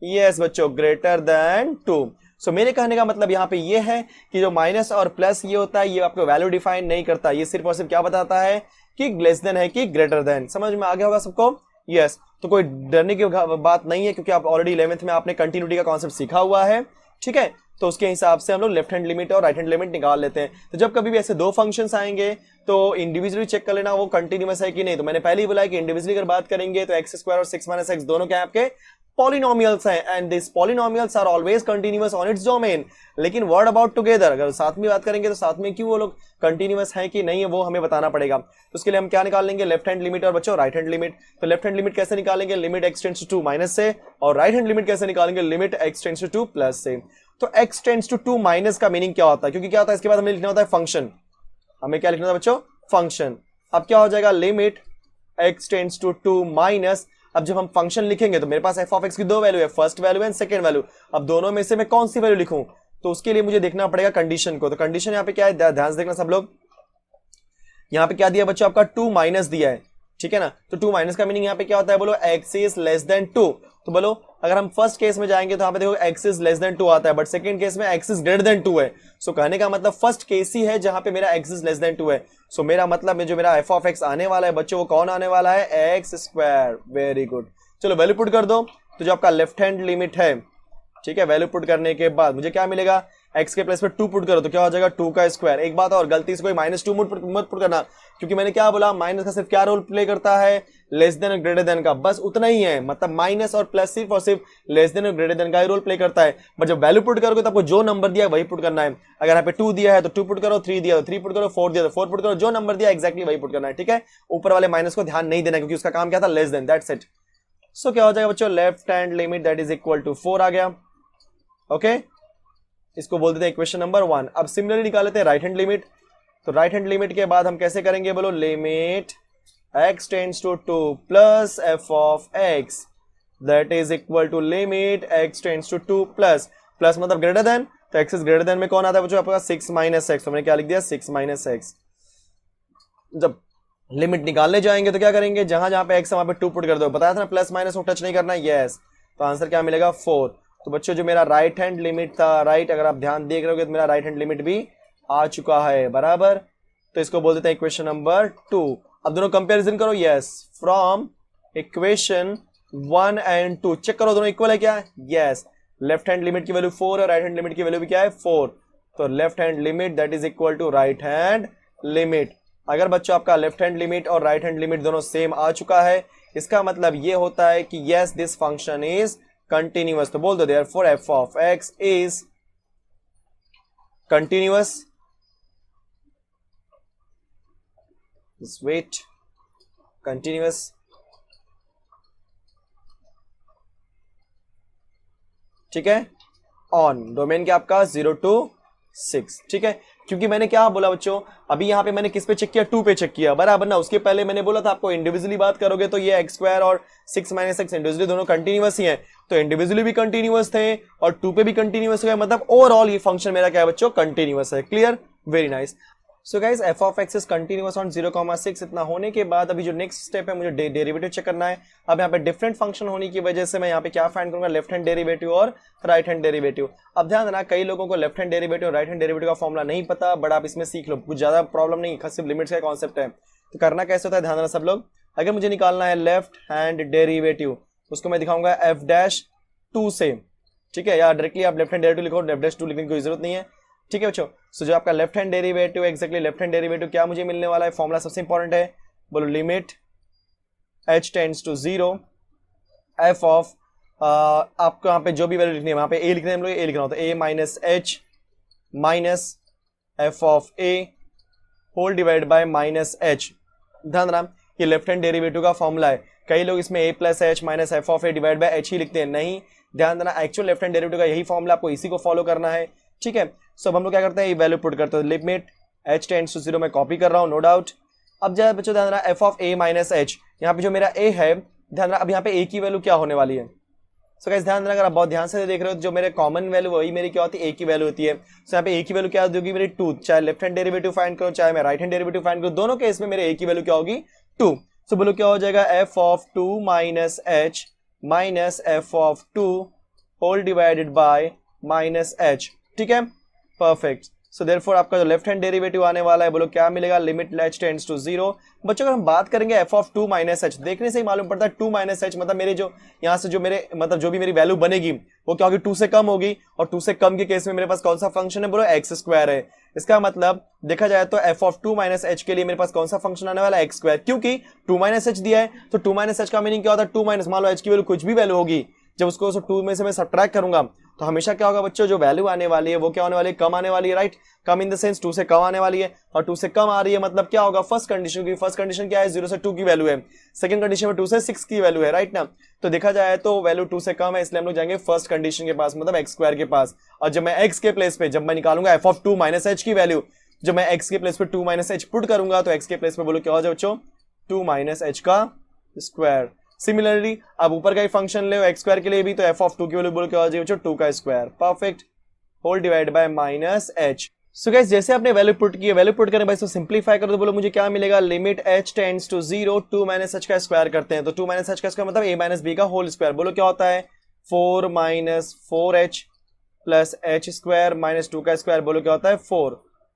यस बच्चों, ग्रेटर देन 2। सो मेरे कहने का मतलब यहाँ पे ये है कि जो माइनस और प्लस ये होता है ये आपको वैल्यू डिफाइन नहीं करता, ये सिर्फ और सिर्फ क्या बताता है कि लेस देन है कि ग्रेटर देन। समझ में आ गया होगा सबको, यस। तो कोई डरने की बात नहीं है क्योंकि आप ऑलरेडी 11th में आपने कंटिन्यूटी का कॉन्सेप्ट सीखा हुआ है, ठीक है। तो उसके हिसाब से हम लोग लेफ्ट हैंड लिमिट और राइट हैंड लिमिट निकाल लेते हैं। तो जब कभी भी ऐसे 2 फंक्शंस आएंगे तो इंडिविजुअली चेक कर लेना वो कंटिन्यूअस है कि नहीं। तो मैंने पहले ही बोला है कि इंडिविजुअली अगर बात करेंगे तो एक्स स्क्वायर और 6 माइनस एक्स दोनों क्या आपके पॉलिनोमियल्स हैं, and this polynomials are always continuous on its domain. लेकिन वर्ड अबाउट टुगेदर अगर साथ में बात करेंगे तो साथ में क्यों वो लोग कंटिन्यूअस है कि नहीं है वो हमें बताना पड़ेगा। तो उसके लिए हम क्या निकाल लेंगे, लेफ्ट हैंड लिमिट और बच्चों राइट हैंड लिमिट। तो लेफ्ट हैंड लिमिट कैसे निकालेंगे, limit x tends to 2 minus से, और राइट हैंड लिमिट कैसे निकालेंगे, limit x tends to 2 plus से। तो x टेंड्स टू 2 माइनस का मीनिंग क्या होता है, क्योंकि क्या होता है इसके बाद हमें लिखना होता है फंक्शन, हमें क्या लिखना होता है बच्चों, फंक्शन। अब क्या हो जाएगा, limit x tends to 2 minus. अब जब हम फंक्शन लिखेंगे तो मेरे पास f ऑफ x की 2 वैल्यू है, first value and second value. अब दोनों में से मैं कौन सी वैल्यू लिखूं, तो उसके लिए मुझे देखना पड़ेगा कंडीशन को। तो कंडीशन यहाँ पे क्या है, ध्यान से देखना सब लोग। यहाँ पे क्या दिया बच्चों, आपका 2 माइनस दिया है, ठीक है ना। तो 2 माइनस का मीनिंग यहाँ पे क्या होता है, बोलो x इज लेस देन 2। तो बोलो अगर हम फर्स्ट केस में जाएंगे तो यहाँ पे देखो x इज लेस देन 2 आता है, बट सेकंड केस में x इज ग्रेटर देन 2 है। सो कहने का मतलब फर्स्ट केस ही है जहां पे मेरा x इज लेस देन 2 है। सो मेरा मतलब में जो मेरा f ऑफ x आने वाला है बच्चों वो कौन आने वाला है, एक्स स्क्वायर। वेरी गुड, चलो वैल्यू पुट कर दो। तो जो आपका लेफ्ट हैंड लिमिट है, ठीक है, वैल्यू पुट करने के बाद मुझे क्या मिलेगा, एक्स के प्लेस पे 2 पुट करो तो क्या हो जाएगा 2 का स्क्वायर। एक बात और, गलती से कोई -2 मत पुट करना, क्योंकि मैंने क्या बोला, माइनस का सिर्फ क्या रोल प्ले करता है, लेस देन और ग्रेटर देन का, बस उतना ही है। मतलब माइनस और प्लस सिर्फ और सिर्फ लेस देन और ग्रेटर देन का ही रोल प्ले करता है। बट जब वैल्यू पुट करोगे तो आपको जो नंबर दिया है वही पुट करना है। अगर यहाँ पे 2 दिया है तो 2 पुट करो, 3 दिया तो 3 पुट करो, 4 दिया तो 4 पुट करो, जो नंबर दिया एक्जैक्टली वही पुट करना है। ठीक है, ऊपर वाले माइनस को ध्यान नहीं देना क्योंकि उसका काम क्या था, less than, that's it. So क्या हो जाएगा बच्चों, left hand limit that is equal to 4 आ गया। ओके, इसको बोल देते हैं इक्वेशन नंबर 1। अब सिमिलरली निकाल लेते हैं राइट हैंड लिमिट। तो राइट हैंड लिमिट के बाद हम कैसे करेंगे, बोलो, limit x tends to 2 plus f of x that is equal to limit x tends to 2 plus मतलब ग्रेटर देन, तो x इज ग्रेटर देन में कौन आता है बच्चों, आपका 6 माइनस एक्स। तो मैंने क्या लिख दिया, 6 माइनस एक्स। जब लिमिट निकालने जाएंगे तो क्या करेंगे, जहां जहां पे x है वहां पे 2 पुट कर दो। बताया था ना प्लस माइनस को टच नहीं करना, यस। तो आंसर क्या मिलेगा, 4। तो बच्चों जो मेरा राइट हैंड लिमिट था, राइट, अगर आप ध्यान देख रहे हो तो मेरा राइट हैंड लिमिट भी आ चुका है, बराबर। तो इसको बोल देते हैं इक्वेशन नंबर 2। अब दोनों कंपैरिजन करो, yes, from equation 1 and 2 check करो दोनों इक्वल है क्या, यस। लेफ्ट हैंड लिमिट की वैल्यू 4 है, राइट हैंड लिमिट की वैल्यू भी क्या है, 4। तो left hand limit that is equal to right hand limit. अगर बच्चों आपका लेफ्ट हैंड लिमिट और राइट हैंड लिमिट दोनों सेम आ चुका है, इसका मतलब ये होता है कि yes this function is continuous. तो बोल दो therefore f of x is continuous. Wait, continuous. ठीक है, ऑन डोमेन क्या आपका 0 to 6। ठीक है, क्योंकि मैंने क्या बोला बच्चों, अभी यहां पे मैंने किस पे चेक किया, 2 पे चेक किया, बराबर ना। उसके पहले मैंने बोला था आपको इंडिविजुअली बात करोगे तो ये x स्क्वायर और 6 माइनस एक्स इंडिविजुअली दोनों कंटिन्यूअस ही हैं। तो इंडिविजुअली भी कंटिन्यूअस थे और 2 पे भी कंटिन्यूअस हुए, मतलब ओवरऑल ये फंक्शन मेरा क्या है बच्चों, कंटिन्यूअस है। Clear, very nice. So guys f of x is continuous on 0,6। इतना होने के बाद अभी जो नेक्स्ट स्टेप है, मुझे डेरिवेटिव चेक करना है। अब यहाँ पे डिफरेंट फंक्शन होने की वजह से मैं यहाँ पे क्या फाइंड करूंगा, लेफ्ट हैंड डेरिवेटिव और राइट हैंड डेरिवेटिव। अब ध्यान देना, कई लोगों को लेफ्ट हैंड डेरिवेटिव और राइट हैंड डेरिवेटिव का फॉर्मुला नहीं पता, बट आप इसमें सीख लो, कुछ ज्यादा प्रॉब्लम नहीं, सिर्फ लिमिट्स का कॉन्सेप्ट है। तो करना कैसे होता है, ध्यान देना सब लोग। अगर मुझे निकालना है लेफ्ट हैंड डेरिवेटिव, उसको मैं दिखाऊंगा f'2 से। ठीक है, या डायरेक्टली आप लेफ्ट हैंड डेरिवेटिव लिखो, f'2 लिखने की कोई जरूरत नहीं है। ठीक है बच्चों, सो जो आपका left hand derivative, exactly left hand derivative क्या मुझे मिलने वाला है, फॉर्मूला सबसे इंपॉर्टेंट है, बोलो, limit h tends to 0 f of, आपको यहाँ पे जो भी वैल्यू लिखनी है, वहां पे a लिखना है, हम लोग a लिखना होता है, a minus h minus f of a whole divide by minus h। ध्यान रहा, ये लेफ्ट हैंड डेरिवेटिव का फॉर्मूला है। कई लोग इसमें a plus h minus f of a divide by h ही लिखते हैं, नहीं, ध्यान देना, एक्चुअल लेफ्ट हैंड डेरिवेटिव का यही फॉर्मूला, आपको इसी को फॉलो करना है। ठीक है, सो हम लोग क्या करते हैं, ये वैल्यू पुट करते हैं, लिमिट h टेंड्स टू 0 मैं कॉपी कर रहा हूं, नो डाउट। अब जरा बच्चों ध्यान रहा, f of a minus h, यहाँ पे जो मेरा a है, ध्यान रहा, अब यहाँ पे a की वैल्यू क्या होने वाली है। सो गाइस ध्यान देना, अगर आप बहुत ध्यान से देख रहे हो, जो मेरे कॉमन वैल्यू वही मेरी क्या होती है, a की वैल्यू होती है। सो यहाँ पे a की वैल्यू क्या होगी मेरी 2, चाहे लेफ्ट हैंड डेरिवेटिव फाइंड करो, चाहे मैं राइट हैंड डेरिवेटिव फाइंड करूं, दोनों केस में मेरे a की वैल्यू क्या होगी, 2। सो बोलो क्या हो जाएगा, f of 2 minus h minus f of 2 whole divided by minus h। ठीक है, परफेक्ट। सो देयरफॉर आपका जो लेफ्ट हैंड डेरिवेटिव आने वाला है, बोलो क्या मिलेगा, लिमिट h टेंड्स टू 0। बच्चों अगर हम बात करेंगे f ऑफ 2 माइनस h, देखने से ही मालूम पड़ता है 2 माइनस h मतलब मेरे जो यहाँ से जो मेरे मतलब जो भी मेरी वैल्यू बनेगी वो क्या होगी, 2 से कम होगी, और 2 से कम के केस में मेरे पास कौन सा फंक्शन है, बोलो एक्स स्क्वायर है। इसका मतलब देखा जाए तो f ऑफ 2 माइनस h के लिए मेरे पास कौन सा फंक्शन आने वाला है, एक्स स्क्वायर, क्योंकि 2 माइनस h दिया है। तो 2 माइनस h का मीनिंग क्या होता है, 2 माइनस, मान लो h की वैल्यू कुछ भी वैल्यू होगी, जब उसको 2 में से मैं सब्ट्रैक्ट करूंगा तो हमेशा क्या होगा बच्चों, जो वैल्यू आने वाली है वो क्या होने वाली है, कम आने वाली है, right. Come in the sense 2 से कम आने वाली है, और 2 से कम आ रही है मतलब क्या होगा, फर्स्ट कंडीशन की, फर्स्ट कंडीशन क्या है, 0 से 2 की वैल्यू है, सेकंड कंडीशन में 2 से 6 की वैल्यू है, राइट ना। तो देखा जाए तो वैल्यू 2 से कम है, इसलिए हम लोग जाएंगे फर्स्ट कंडीशन के पास, मतलब एक्स स्क्वायर के पास। और जब मैं एक्स के प्लेस पे, जब मैं निकालूंगा f ऑफ 2 माइनस h की वैल्यू, जब मैं x के प्लेस पे 2 माइनस h पुट करूंगा तो x के प्लेस पे बोलो क्या हो जाए बच्चों, 2 माइनस h का स्क्वायर। सिमिलरली अब ऊपर का ही फंक्शन ले एक्स स्क्वायर के लिए भी, तो f ऑफ 2 की वैल्यू बोलो क्या हो जाए बच्चों, 2 का square, perfect, whole divide by minus h। So guys जैसे आपने वैल्यू पुट की है, वैल्यू पुट करने बाद इसको सिंपलीफाई करो तो बोलो मुझे क्या मिलेगा, limit h tends to 0 2 minus h का स्क्वायर करते हैं, तो 2 माइनस h का स्क्वायर मतलब a माइनस b का होल स्क्वायर, बोलो क्या होता है, 4 minus 4h plus h square minus 2 का स्क्वायर, बोलो क्या होता है, 4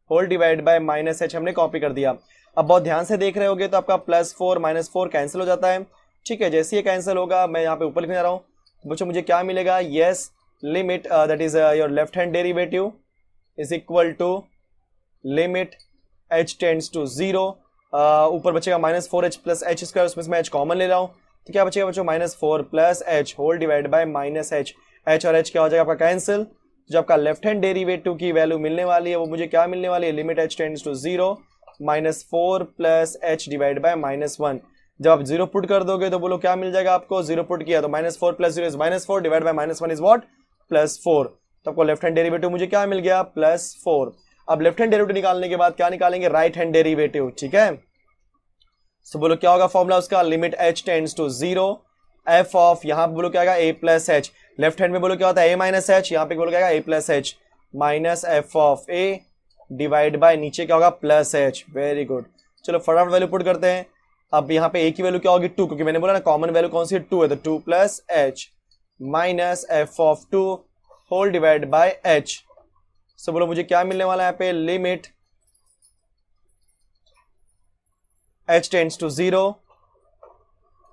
whole divide by minus h। हमने कॉपी कर दिया। अब बहुत ध्यान से देख रहे होगे तो आपका प्लस 4 माइनस 4 कैंसिल हो जाता है। ठीक है, जैसे ये कैंसिल होगा मैं यहाँ पे ऊपर लिखने जा रहा हूँ, बच्चों मुझे क्या मिलेगा, yes limit that is your left hand derivative is equal to limit h tends to 0, ऊपर बचेगा minus 4h plus H square, उसमें से मैं h कॉमन ले रहा हूँ, तो क्या बचेगा बच्चों minus 4 plus h whole divide by minus h. h और h क्या हो जाएगा आपका कैंसिल। जो आपका लेफ्ट हैंड डेरिवेटिव की वैल्यू मिलने वाली है वो मुझे क्या मिलने वाली है, limit h tends to 0 minus 4 plus h divide by minus 1। जब आप 0 पुट कर दोगे तो बोलो क्या मिल जाएगा आपको, 0 पुट किया तो minus 4 plus 0 is minus 4 divide by minus 1 is what, plus 4। तो आपको लेफ्ट हैंड डेरिवेटिव मुझे क्या मिल गया, प्लस 4। अब लेफ्ट हैंड डेरिवेटिव निकालने के बाद क्या निकालेंगे, राइट हैंड डेरिवेटिव, ठीक है। तो बोलो क्या होगा फॉर्मूला उसका, limit h tends to 0 f of, यहां पे बोलो क्या आएगा a plus h, left hand में बोलो क्या होता है a माइनस एच, यहां पे बोलो क्या आएगा a plus h minus f of a divide bye नीचे क्या होगा प्लस एच। वेरी गुड, चलो फटाफट वैल्यू पुट करते हैं। अब यहाँ पे a की वैल्यू क्या होगी 2, क्योंकि मैंने बोला ना कॉमन वैल्यू कौन सी है 2 है, तो 2 plus h minus f of 2 whole divide by h। So बोलो मुझे क्या मिलने वाला है यहाँ पे, limit h tends to 0,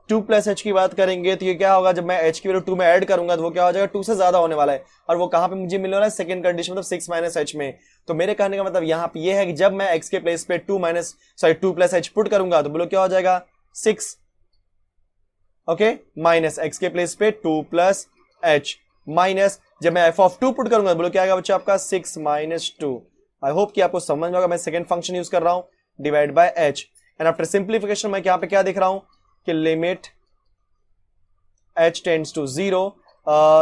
2 plus h की बात करेंगे तो ये क्या होगा, जब मैं h की वैल्यू 2 में ऐड करूंगा तो वो क्या हो जाएगा 2 से ज्यादा होने वाला है, और वो कहां पे मुझे मिलने वाला है, सेकंड कंडीशन मतलब 6 माइनस एच में। तो मेरे कहने का मतलब यहाँ पे ये है कि जब मैं x के प्लेस पे 2 प्लस एच पुट करूंगा तो बोलो क्या हो जाएगा 6, ओके, माइनस x के प्लेस पे 2 प्लस एच माइनस, जब मैं f ऑफ 2 पुट करूंगा तो बोलो क्या आएगा बच्चा आपका 6 माइनस 2। आई होप कि आपको समझ में होगा, मैं सेकंड फंक्शन यूज कर रहा हूं divide by h, and after simplification मैं यहाँ पे क्या दिख रहा हूं कि limit h tends to 0,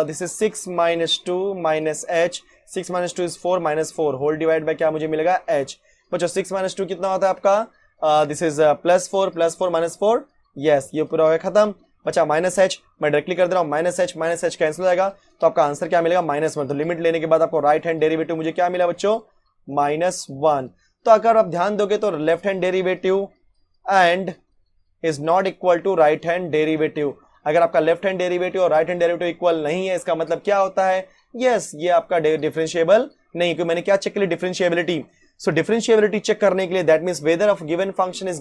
this is 6 minus 2 minus h, 6 minus 2 is 4 minus 4 whole divide by क्या मुझे मिलेगा h। बच्चों 6 माइनस 2 कितना होता है आपका, this is plus 4 minus 4, yes ये पूरा हो गया खत्म। बचा माइनस एच, मैं डायरेक्टली कर दे रहा हूँ माइनस एच कैंसिल हो जाएगा, तो आपका आंसर क्या मिलेगा -1। तो लिमिट लेने के बाद आपको राइट हैंड डेरिवेटिव मुझे क्या मिला बच्चों, -1। तो अगर आप ध्यान दोगे तो left hand derivative and is not equal to right hand derivative. अगर आपका लेफ्ट हैंड डेरिवेटिव और राइट हैंड डेरिवेटिव इक्वल नहीं है, इसका मतलब क्या होता है, यस ये आपका डिफरेंशिएबल नहीं, क्योंकि मैंने क्या चेक किया डिफरेंशिएबिलिटी। सो डिफरेंशिएबिलिटी चेक करने के लिए that means whether of given function is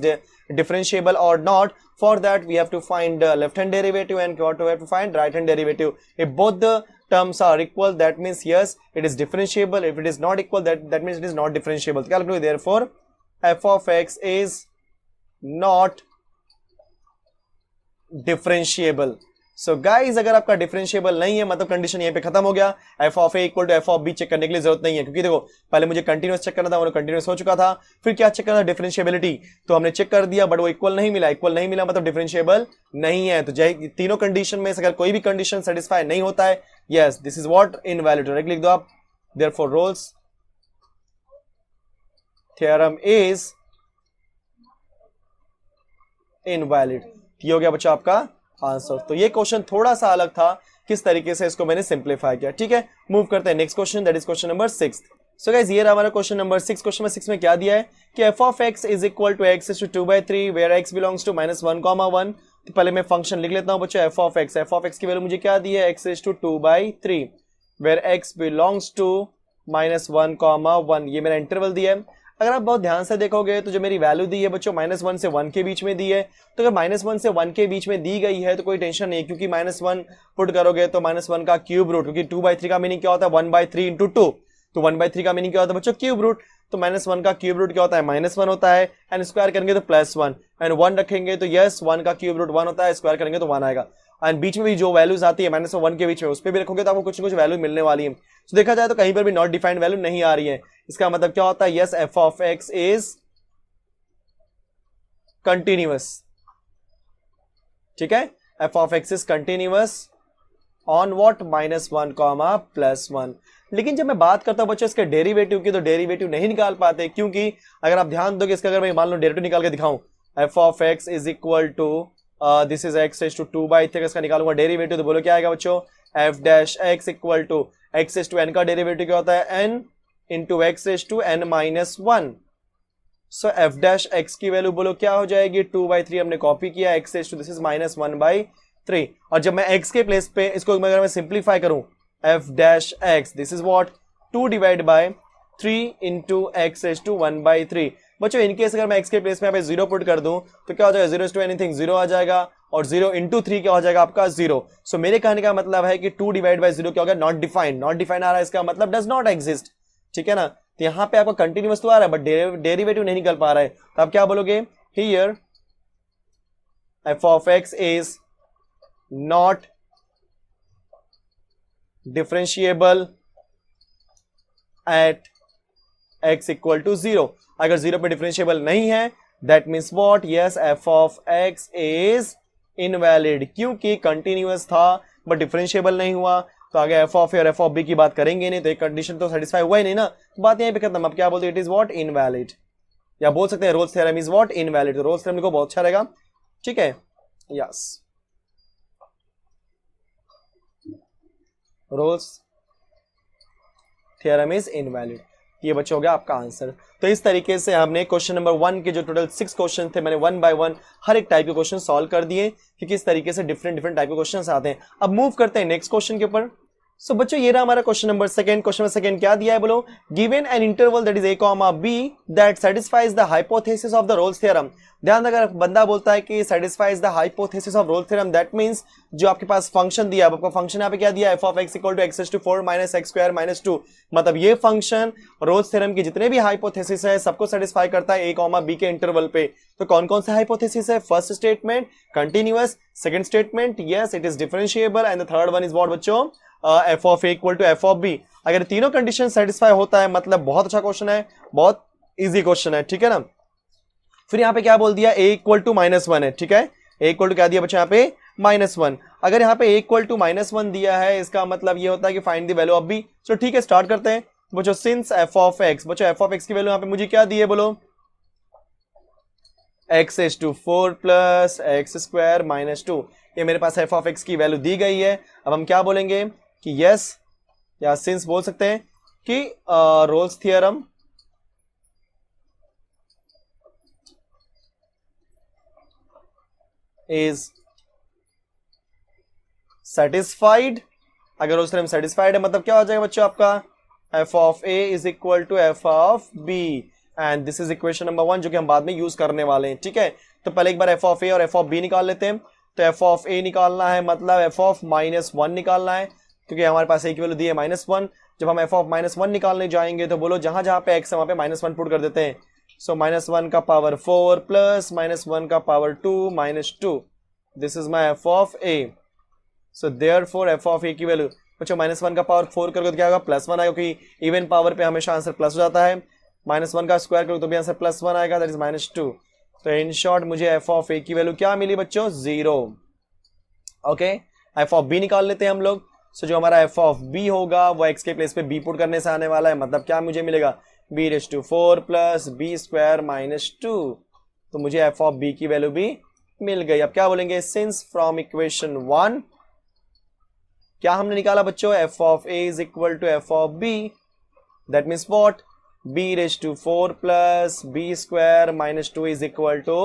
differentiable और not, for that we have to find left hand derivative and we have to find right hand derivative. If both the terms are equal that means yes it is differentiable, if it is not equal that means it is not differentiable। तो क्या लिखोगे, therefore f of x is not differentiable। so guys अगर आपका डिफरेंशिएबल नहीं है मतलब कंडीशन यहीं पे खत्म हो गया, f of a equal to f of b check करने के लिए जरूरत नहीं है, क्योंकि देखो पहले मुझे कंटीन्यूअस चेक करना था, वो कंटीन्यूअस हो चुका था, फिर क्या चेक करना था डिफरेंशिएबिलिटी, तो हमने चेक कर दिया बट वो इक्वल नहीं मिला मतलब डिफरेंशिएबल नहीं है। तो तीनों कंडीशन में से अगर कोई भी कंडीशन सेटिस्फाई नहीं होता है, yes this is what invalid, direct लिख दो आप, therefore roles theorem is invalid. ये हो गया बच्चा आपका आंसर। तो ये क्वेश्चन थोड़ा सा अलग था, किस तरीके से इसको मैंने सिंप्लीफाई किया, ठीक है। मूव करते हैं next question, that is question number 6। So guys ये रहा हमारा क्वेश्चन नंबर 6। क्वेश्चन नंबर 6 में क्या दिया है कि f of x is equal to x is to 2/3 where x belongs to -1, 1। तो पहले मैं फंक्शन लिख लेता हूं बच्चों, f of x की वैल्यू मुझे क्या दी है, x is to 2/3 where x belongs to -1, 1। ये मेरा इंटरवल दिया है। अगर आप बहुत ध्यान से देखोगे तो जो मेरी वैल्यू दी है बच्चों -1 से 1 के बीच में दी है, तो अगर -1 से 1 के बीच में दी गई है तो कोई टेंशन नहीं, क्योंकि -1 पुट करोगे तो -1 का क्यूब रूट, क्योंकि 2/3 का मीनिंग क्या होता है 1/3 इंटू 2, तो 1/3 का मीनिंग क्या होता है बच्चों क्यूब रूट, तो -1 का क्यूब रूट क्या होता है -1 होता है, एंड स्क्वायर करेंगे तो +1, एंड 1 रखेंगे तो यस 1 का क्यूब रूट 1 होता है, स्क्वायर करेंगे तो 1 आएगा, एंड बीच में भी जो वैल्यूज आती है -1 के बीच में उस पर भी रखोगे तो आपको कुछ ना कुछ वैल्यू मिलने वाली है। तो देखा जाए तो कहीं पर भी नॉट डिफाइंड वैल्यू नहीं आ रही है, इसका मतलब क्या होता है, yes f of x is continuous, ठीक है, f of x is continuous on what -1, +1। लेकिन जब मैं बात करता हूं बच्चों इसके डेरिवेटिव की, तो डेरिवेटिव नहीं निकाल पाते, क्योंकि अगर आप ध्यान दोगे इसका, अगर मैं मान लो डेरिवेटिव निकाल के दिखाऊं, f of x is equal to this is x raised to 2/3, इसका निकालूंगा डेरिवेटिव तो बोलो क्या आएगा बच्चों, f dash x equal to x raised to n का डेरिवेटिव क्या होता है n into x raised to n-1। सो f dash x की वैल्यू बोलो क्या हो जाएगी, 2/3 हमने कॉपी किया, x raised to this is -1/3, और जब मैं x के प्लेस पे इसको अगर मैं सिंप्लीफाई करूं, f dash x this is what 2 divide by 3 into x raised to 1/3। बच्चों इनकेस अगर मैं x के प्लेस में यहाँ पे 0 पुट कर दूं तो क्या हो जाएगा, 0 to एनीथिंग 0 आ जाएगा, और 0 इंटू 3 क्या हो जाएगा आपका 0। सो मेरे कहने का मतलब है कि 2 डिवाइड बाय 0 क्या होगा, नॉट डिफाइंड आ रहा है, इसका मतलब डज नॉट एग्जिस्ट, ठीक है ना। तो यहाँ पे आपका कंटिन्यूअस तो आ रहा है बट डेरिवेटिव नहीं निकल पा रहा है, तो आप क्या बोलोगे, here f of x is not differentiable at x equal to 0। अगर 0 पे डिफरेंशिएबल नहीं है that means what, yes f of x is invalid, क्योंकि कंटिन्यूअस था बट डिफरेंशिएबल नहीं हुआ। तो आगे एफ ऑफ ए और एफ ऑफ बी की बात करेंगे नहीं, तो एक कंडीशन तो सेटिस्फाई हुआ ही नहीं ना, तो बात यहीं पे खत्म। अब क्या बोलते हैं, इट इज व्हाट, इनवैलिड, या बोल सकते हैं roles theorem is what, invalid. तो रोल्स थ्योरम को बहुत अच्छा रहेगा, ठीक है, yes, roles theorem is invalid. ये बच्चे हो गया आपका आंसर। तो इस तरीके से हमने क्वेश्चन नंबर 1 के जो टोटल 6 क्वेश्चन थे, मैंने 1 बाय 1 हर एक टाइप के क्वेश्चन सॉल्व कर दिए कि किस तरीके से डिफरेंट टाइप के क्वेश्चन आते हैं। अब मूव करते हैं नेक्स्ट क्वेश्चन के ऊपर। सो बच्चों ये रहा हमारा question number second. Question number second क्या दिया है, बोलो, given an interval that is a comma b that satisfies the hypothesis of the Rolle's theorem. ध्यान, अगर बंदा बोलता है कि satisfies the hypothesis of Rolle's theorem, that means जो आपके पास फंक्शन दिया है, आपका फंक्शन यहाँ पे क्या दिया है, f of x equal to x⁴ minus x square minus 2, मतलब ये फंक्शन रोल्स थ्योरम की जितने भी हाइपोथेसिस है सबको सेटिस्फाई करता है a कॉमा b के इंटरवल पे। तो कौन कौन से हाइपोथेसिस है, first statement continuous, second statement yes it is differentiable, and the third one is what बच्चों, F of A equal to F of B. अगर तीनों कंडीशन सेटिस्फाई होता है मतलब बहुत अच्छा क्वेश्चन है, बहुत इजी क्वेश्चन है, ठीक है ना। फिर यहाँ पे क्या बोल दिया, ए इक्वल टू -1 है, ठीक है, ए इक्वल टू क्या दिया बच्चा यहाँ पे -1। अगर यहाँ पे ए इक्वल टू -1 दिया है इसका मतलब ये होता है कि find the value of B. तो ठीक है, स्टार्ट करते हैं बच्चों। सिंस एफ ऑफ एक्स, बच्चों एफ ऑफ एक्स की वैल्यू यहाँ पे मुझे क्या दी है, बोलो, x⁴ प्लस x² माइनस 2, ये मेरे पास एफ ऑफ एक्स की वैल्यू दी गई है। अब हम क्या बोलेंगे कि यस या सिंस बोल सकते हैं कि रोल्स थ्योरम इज सेटिस्फाइड। अगर रोल्स थ्योरम सेटिस्फाइड है मतलब क्या हो जाएगा बच्चों, आपका f of A is equal to F of b, and this is equation number 1 जो कि हम बाद में यूज करने वाले हैं, ठीक है। तो पहले एक बार एफ ऑफ ए और एफ ऑफ बी निकाल लेते हैं। तो एफ ऑफ ए निकालना है मतलब एफ ऑफ -1 निकालना है, क्योंकि हमारे पास ए की वैल्यू दी है -1। जब हम एफ ऑफ -1 निकालने जाएंगे तो बोलो जहां जहां पे एक्स है वहां पे -1 पुट कर देते हैं। सो -1 का पावर 4 प्लस -1 का power 2 minus 2, this is my F of A. So therefore F of A की वैल्यू बच्चों -1 का पावर 4 करोगे तो क्या होगा, +1 आएगा, क्योंकि इवन पावर पे हमेशा आंसर प्लस हो जाता है। -1 का स्क्वायर करो तो भी आंसर +1 आएगा, दैट इज -2। तो इन शॉर्ट मुझे एफ ऑफ ए की वैल्यू क्या मिली बच्चों, 0। ओके, एफ ऑफ बी निकाल लेते हैं हम लोग। सो जो हमारा एफ ऑफ बी होगा वो एक्स के प्लेस पे बी पुट करने से आने वाला है, मतलब क्या मुझे मिलेगा, b⁴ प्लस b² माइनस 2। तो मुझे एफ ऑफ बी की वैल्यू भी मिल गई। अब क्या बोलेंगे, सिंस फ्रॉम इक्वेशन 1 क्या हमने निकाला बच्चों, F of A is equal to F of b, that means what, b⁴ plus b² minus 2 is equal to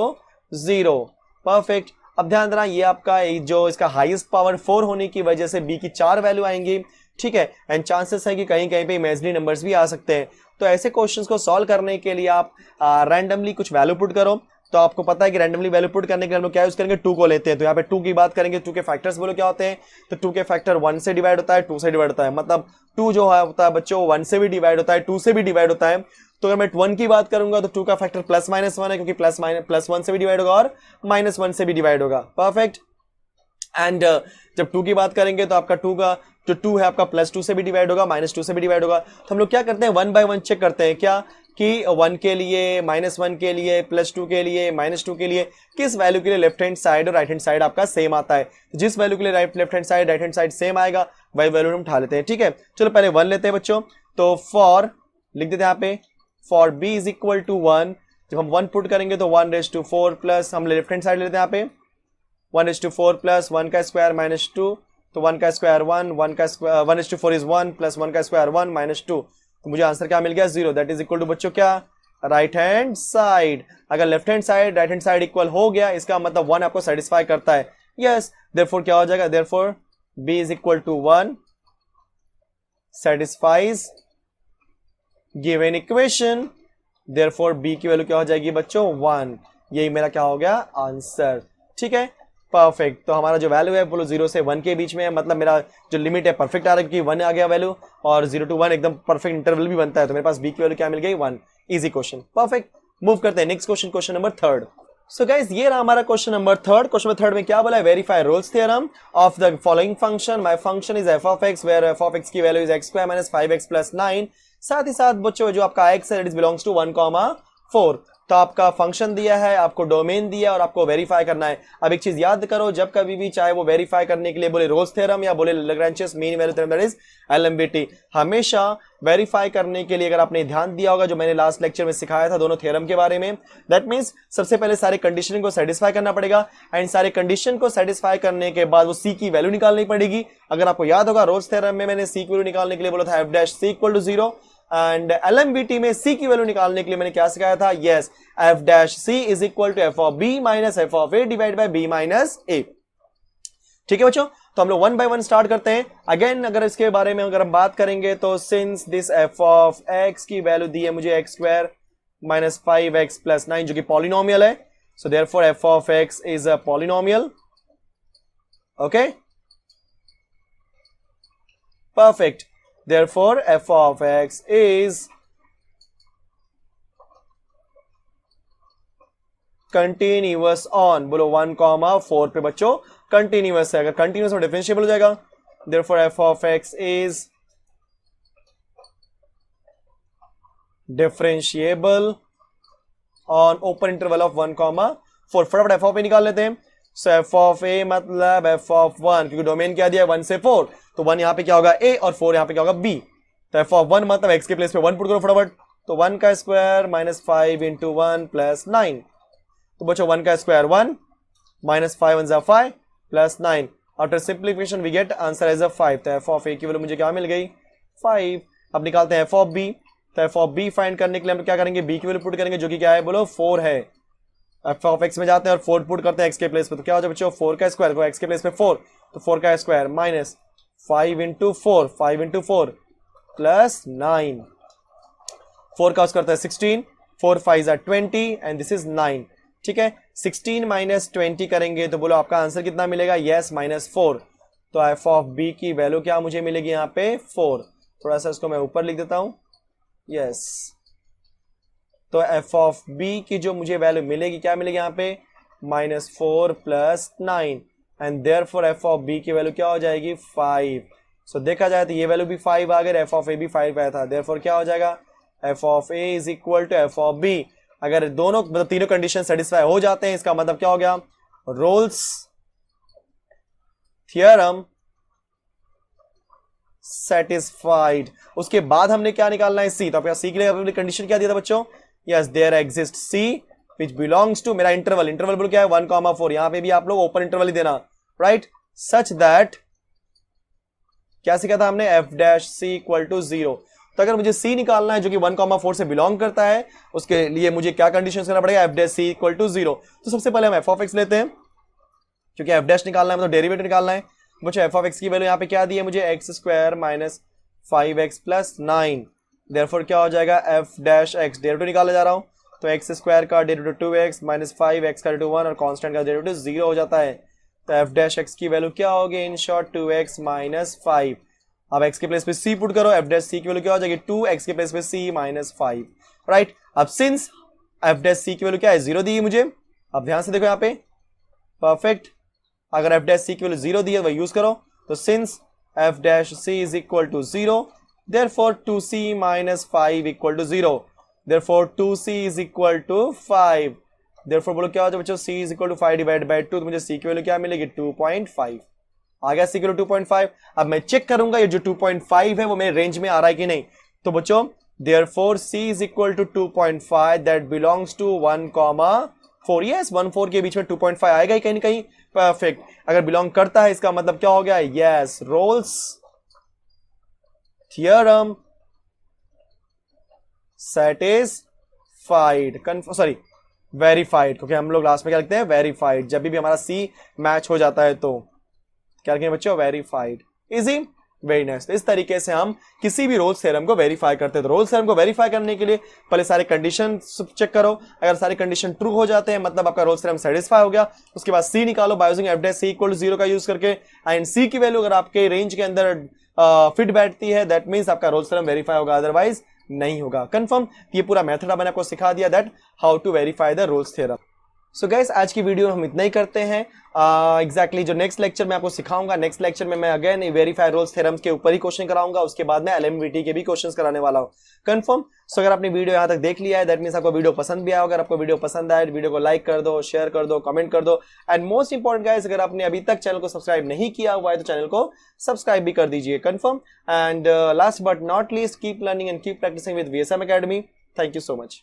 0। Perfect. अब ध्यान देना ये आपका जो इसका हाईएस्ट पावर 4 होने की वजह से b की 4 वैल्यू आएंगी, ठीक है, एंड चांसेस है कि कहीं कहीं पे इमेजिनरी नंबर्स भी आ सकते हैं। तो ऐसे क्वेश्चंस को सॉल्व करने के लिए आप रैंडमली कुछ वैल्यू पुट करो। तो आपको पता है कि रैंडमली वैल्यू पुट करने के लिए हम लोग क्या यूज करेंगे, 2 को लेते हैं। तो यहाँ पे 2 की बात करेंगे, 2 के फैक्टर्स बोलो क्या होते हैं, तो 2 के फैक्टर 1 से डिवाइड होता है, 2 से डिवाइड होता है, मतलब 2 जो है होता है बच्चों 1 से भी डिवाइड होता है, 2 से भी डिवाइड होता है। तो अगर मैं 1 की बात करूंगा तो 2 का फैक्टर +-1 है, क्योंकि +1 से भी डिवाइड होगा और -1 से भी डिवाइड होगा। परफेक्ट। एंड जब 2 की बात करेंगे तो आपका 2 का जो 2 है आपका +2 से भी डिवाइड होगा, -2 से भी डिवाइड होगा। तो हम लोग क्या करते हैं, 1 बाय 1 चेक करते हैं क्या, कि 1 के लिए, -1 के लिए, +2 के लिए, -2 के लिए, किस वैल्यू के लिए लेफ्ट हैंड साइड और राइट हैंड साइड आपका सेम आता है। जिस वैल्यू के लिए left hand side right hand side same आएगा वही वैल्यू हम उठा लेते हैं, ठीक है। चलो पहले 1 लेते हैं बच्चों। तो फॉर लिख देते हैं यहाँ पे, for b is equal to 1, जब हम 1 पुट करेंगे तो 1⁴ प्लस, हम लेफ्ट हैंड साइड लेते हैं यहाँ पे 1⁴ प्लस 1 का स्क्वायर माइनस 2, तो 1 का स्क्वायर 1, 1⁴ इज 1 प्लस 1 का स्क्वायर 1 माइनस 2, तो मुझे आंसर क्या मिल गया, 0। दैट इज इक्वल टू बच्चों क्या, राइट हैंड साइड। अगर left hand side right hand side equal हो गया इसका मतलब 1 आपको सेटिस्फाई करता है, यस। देयरफॉर क्या हो जाएगा, therefore b is equal to 1 satisfies given equation, therefore b की वैल्यू क्या हो जाएगी बच्चों, 1। यही मेरा क्या हो गया आंसर, ठीक है। परफेक्ट। तो हमारा जो वैल्यू है बोलो 0 से 1 के बीच में है, मतलब मेरा जो लिमिट है परफेक्ट आ रहा है कि 1 आ गया वैल्यू, और 0 to 1 एकदम परफेक्ट इंटरवल भी बनता है, तो मेरे पास बी की वैल्यू क्या मिल गई 1। Easy question, perfect. मूव करते हैं next question, question number 3। So guys ये रहा हमारा क्वेश्चन नंबर 3। क्वेश्चन नंबर 3 में क्या बोला है, verify Rolle's theorem of the following function. My function is F of X where F of x की value is X square minus 5x plus 9। साथ ही साथ बच्चों जो आपका x है इट इज बिलोंग्स टू 1,4। तो आपका फंक्शन दिया है, आपको डोमेन दिया है और आपको वेरीफाई करना है। अब एक चीज याद करो, जब कभी भी चाहे वो वेरीफाई करने के लिए बोले रोल्स थ्योरम या बोले Lagrange's mean value theorem, that is LMVT, हमेशा वेरीफाई करने के लिए अगर आपने ध्यान दिया होगा जो मैंने लास्ट लेक्चर में सिखाया था दोनों थ्योरम के बारे में, दैट मींस सबसे पहले सारे कंडीशन को सेटिस्फाई करना पड़ेगा, एंड सारे कंडीशन को सेटिस्फाई करने के बाद वो सी की वैल्यू निकालनी पड़ेगी। अगर आपको याद होगा रोल्स थ्योरम में मैंने सी की वैल्यू निकालने के लिए बोला था F dash C equal to 0, and LMVT में सी की वैल्यू निकालने के लिए मैंने क्या सिखाया था, yes F dash C is equal to F of B minus F of A divide by B minus A. ठीक है बच्चों, तो हम लोग 1 by 1 स्टार्ट करते हैं। अगेन अगर इसके बारे में अगर हम बात करेंगे तो since this F of x की वैल्यू दी है मुझे x square minus 5x plus 9 जो कि पॉलिनोमियल है, सो therefore F of x is a polynomial. Okay, perfect. Therefore, f of x is continuous on बोलो 1,4 पे बच्चों कंटिन्यूअस है, अगर कंटिन्यूअस में डिफरेंशिएबल हो जाएगा। Therefore, f of x is differentiable on open interval of 1,4। फटाफट f of a निकाल लेते हैं। So f of a मतलब f of 1, क्योंकि डोमेन क्या दिया है 1 से 4, तो 1 यहाँ पे क्या होगा a और 4 यहाँ पे क्या होगा b। तो f of 1 मतलब x के प्लेस पे 1 पुट करो फटाफट, तो 1 का स्क्वायर माइनस 5 इंटू 1 प्लस 9। तो बच्चों 1 का square 1 minus 5 1 5 plus 9। After simplification we get answer as a 5। तो f of a की वैल्यू मुझे क्या मिल गई 5। अब निकालते हैं f of b। तो f of b फाइंड करने के लिए हम क्या करेंगे, b की वैल्यू पुट करेंगे जो कि क्या है बोलो 4 है। f of x में जाते हैं और 4 पुट करते हैं x के प्लेस पे, तो क्या हो जाए बच्चों 4 का स्क्वायर को x के प्लेस पे 4, तो 4 का स्क्वायर माइनस 5 इंटू 4 प्लस 9। 4 का करता है 16, 4 5 are 20 एंड दिस इज 9। ठीक है, 16 माइनस 20 करेंगे तो बोलो आपका आंसर कितना मिलेगा, यस माइनस 4। तो एफ ऑफ बी की वैल्यू क्या मुझे मिलेगी यहाँ पे 4। थोड़ा सा इसको मैं ऊपर लिख देता हूं, यस। तो एफ ऑफ बी की जो मुझे वैल्यू मिलेगी क्या मिलेगी यहाँ पे -4 plus 9, and therefore F of B की वैल्यू क्या हो जाएगी 5। सो देखा जाए तो ये वैल्यू भी 5 आ गई, एफ ऑफ ए भी 5 आया था, देयरफॉर क्या हो जाएगा f of A is equal to F of B. अगर दोनों मतलब तीनों कंडीशन सेटिस्फाई हो जाते हैं इसका मतलब क्या हो गया, रोल्स थ्योरम सेटिस्फाइड। उसके बाद हमने क्या निकालना है सी। तो आपका सी के लिए अपनी कंडीशन क्या दिया था बच्चों, yes there exist c which belongs to मेरा इंटरवल, इंटरवल बोलो क्या है 1,4। यहां पे भी आप लोग ओपन इंटरवल ही देना, राइट, सच दैट क्या सीखा था हमने f dash C equal to 0। तो अगर मुझे सी निकालना है जो कि 1,4 से बिलोंग करता है, उसके लिए मुझे क्या कंडीशन करना पड़ेगा, f dash C equal to 0। तो सबसे पहले हम एफ ऑफ एक्स लेते हैं, क्योंकि एफ डैश निकालना है मतलब डेरिवेटिव निकालना है। मुझे एफ ऑफ एक्स की वैल्यू यहाँ पे क्या दी है मुझे x square minus 5x plus 9। Therefore क्या हो जाएगा एफ डैश एक्स, डेरिवेटिव निकालने जा रहा हूं, तो एक्स स्क्वायर का डेरिवेटिव 2x माइनस 5x का डेरिवेटिव 1 और कांस्टेंट का डेरिवेटिव 0 हो जाता है। तो एफ डैश एक्स की वैल्यू क्या होगी, इन शॉर्ट 2x माइनस 5। अब x के प्लेस पे c पुट करो, एफ डैश सी की वैल्यू क्या हो जाएगी 2x के प्लेस पे c माइनस 5, राइट। अब सिंस एफ डैश सी की वैल्यू क्या है 0 दी है मुझे, अब ध्यान से देखो यहाँ पे, परफेक्ट। अगर एफ डैश सी की वैल्यू 0 दी है वही यूज करो, तो since f dash C is equal to 0, therefore 2c minus 5 equal to 0, therefore 2c is equal to 5। Therefore बोलो क्या हो जाए बच्चों, c is equal to 5 divide by 2, तो मुझे c की वैल्यू क्या मिलेगी 2.5 आ गया, c की वैल्यू 2.5। अब मैं चेक करूंगा ये जो 2.5 है वो मेरे रेंज में आ रहा है कि नहीं। तो बच्चों therefore c is equal to 2.5 that belongs to 1,4। Yes 1,4 के बीच में 2.5 आएगा ही कहीं ना कहीं, परफेक्ट। अगर बिलोंग करता है इसका मतलब क्या हो गया, yes roles theorem satisfied, sorry verified, क्योंकि हम लोग लास्ट में क्या लिखते हैं वेरीफाइड, जब भी हमारा सी मैच हो जाता है तो क्या लिखेंगे बच्चों वेरीफाइड। इजी। Very nice. इस तरीके से हम किसी भी रोल्स थ्योरम को वेरीफाई करते हैं। तो रोल्स थ्योरम को वेरीफाई करने के लिए पहले सारे कंडीशन चेक करो, अगर सारे कंडीशन ट्रू हो जाते हैं मतलब आपका रोल्स थ्योरम सेटिस्फाई हो गया। उसके बाद सी निकालो by using F C equal to 0 का यूज करके, एंड सी की वैल्यू अगर आपके रेंज के अंदर फिट बैठती है दैट मींस आपका रोल्स थ्योरम वेरीफाई होगा, अदरवाइज नहीं होगा। कंफर्म। ये पूरा मेथड मैंने आपको सिखा दिया that how to verify the Rolle's theorem. So guys आज की वीडियो में हम इतना ही करते हैं। एग्जैक्टली जो नेक्स्ट लेक्चर मैं आपको सिखाऊंगा, नेक्स्ट लेक्चर में मैं अगेन वेरीफाई रोल्स थ्योरम्स के ऊपर ही क्वेश्चन कराऊंगा, उसके बाद में एलएमवीटी के भी क्वेश्चंस कराने वाला हूं। कंफर्म। सो अगर आपने वीडियो यहां तक देख लिया है दैट मींस आपको वीडियो पसंद भी आया। अगर आपको वीडियो पसंद आए वीडियो को लाइक कर दो, शेयर कर दो, कमेंट कर दो, एंड मोस्ट इंपॉर्टेंट गाइस अगर आपने अभी तक चैनल को सब्सक्राइब नहीं किया हुआ है तो चैनल को सब्सक्राइब भी कर दीजिए। Confirm. And last but not least keep learning and keep practicing with VSM academy. Thank you so much.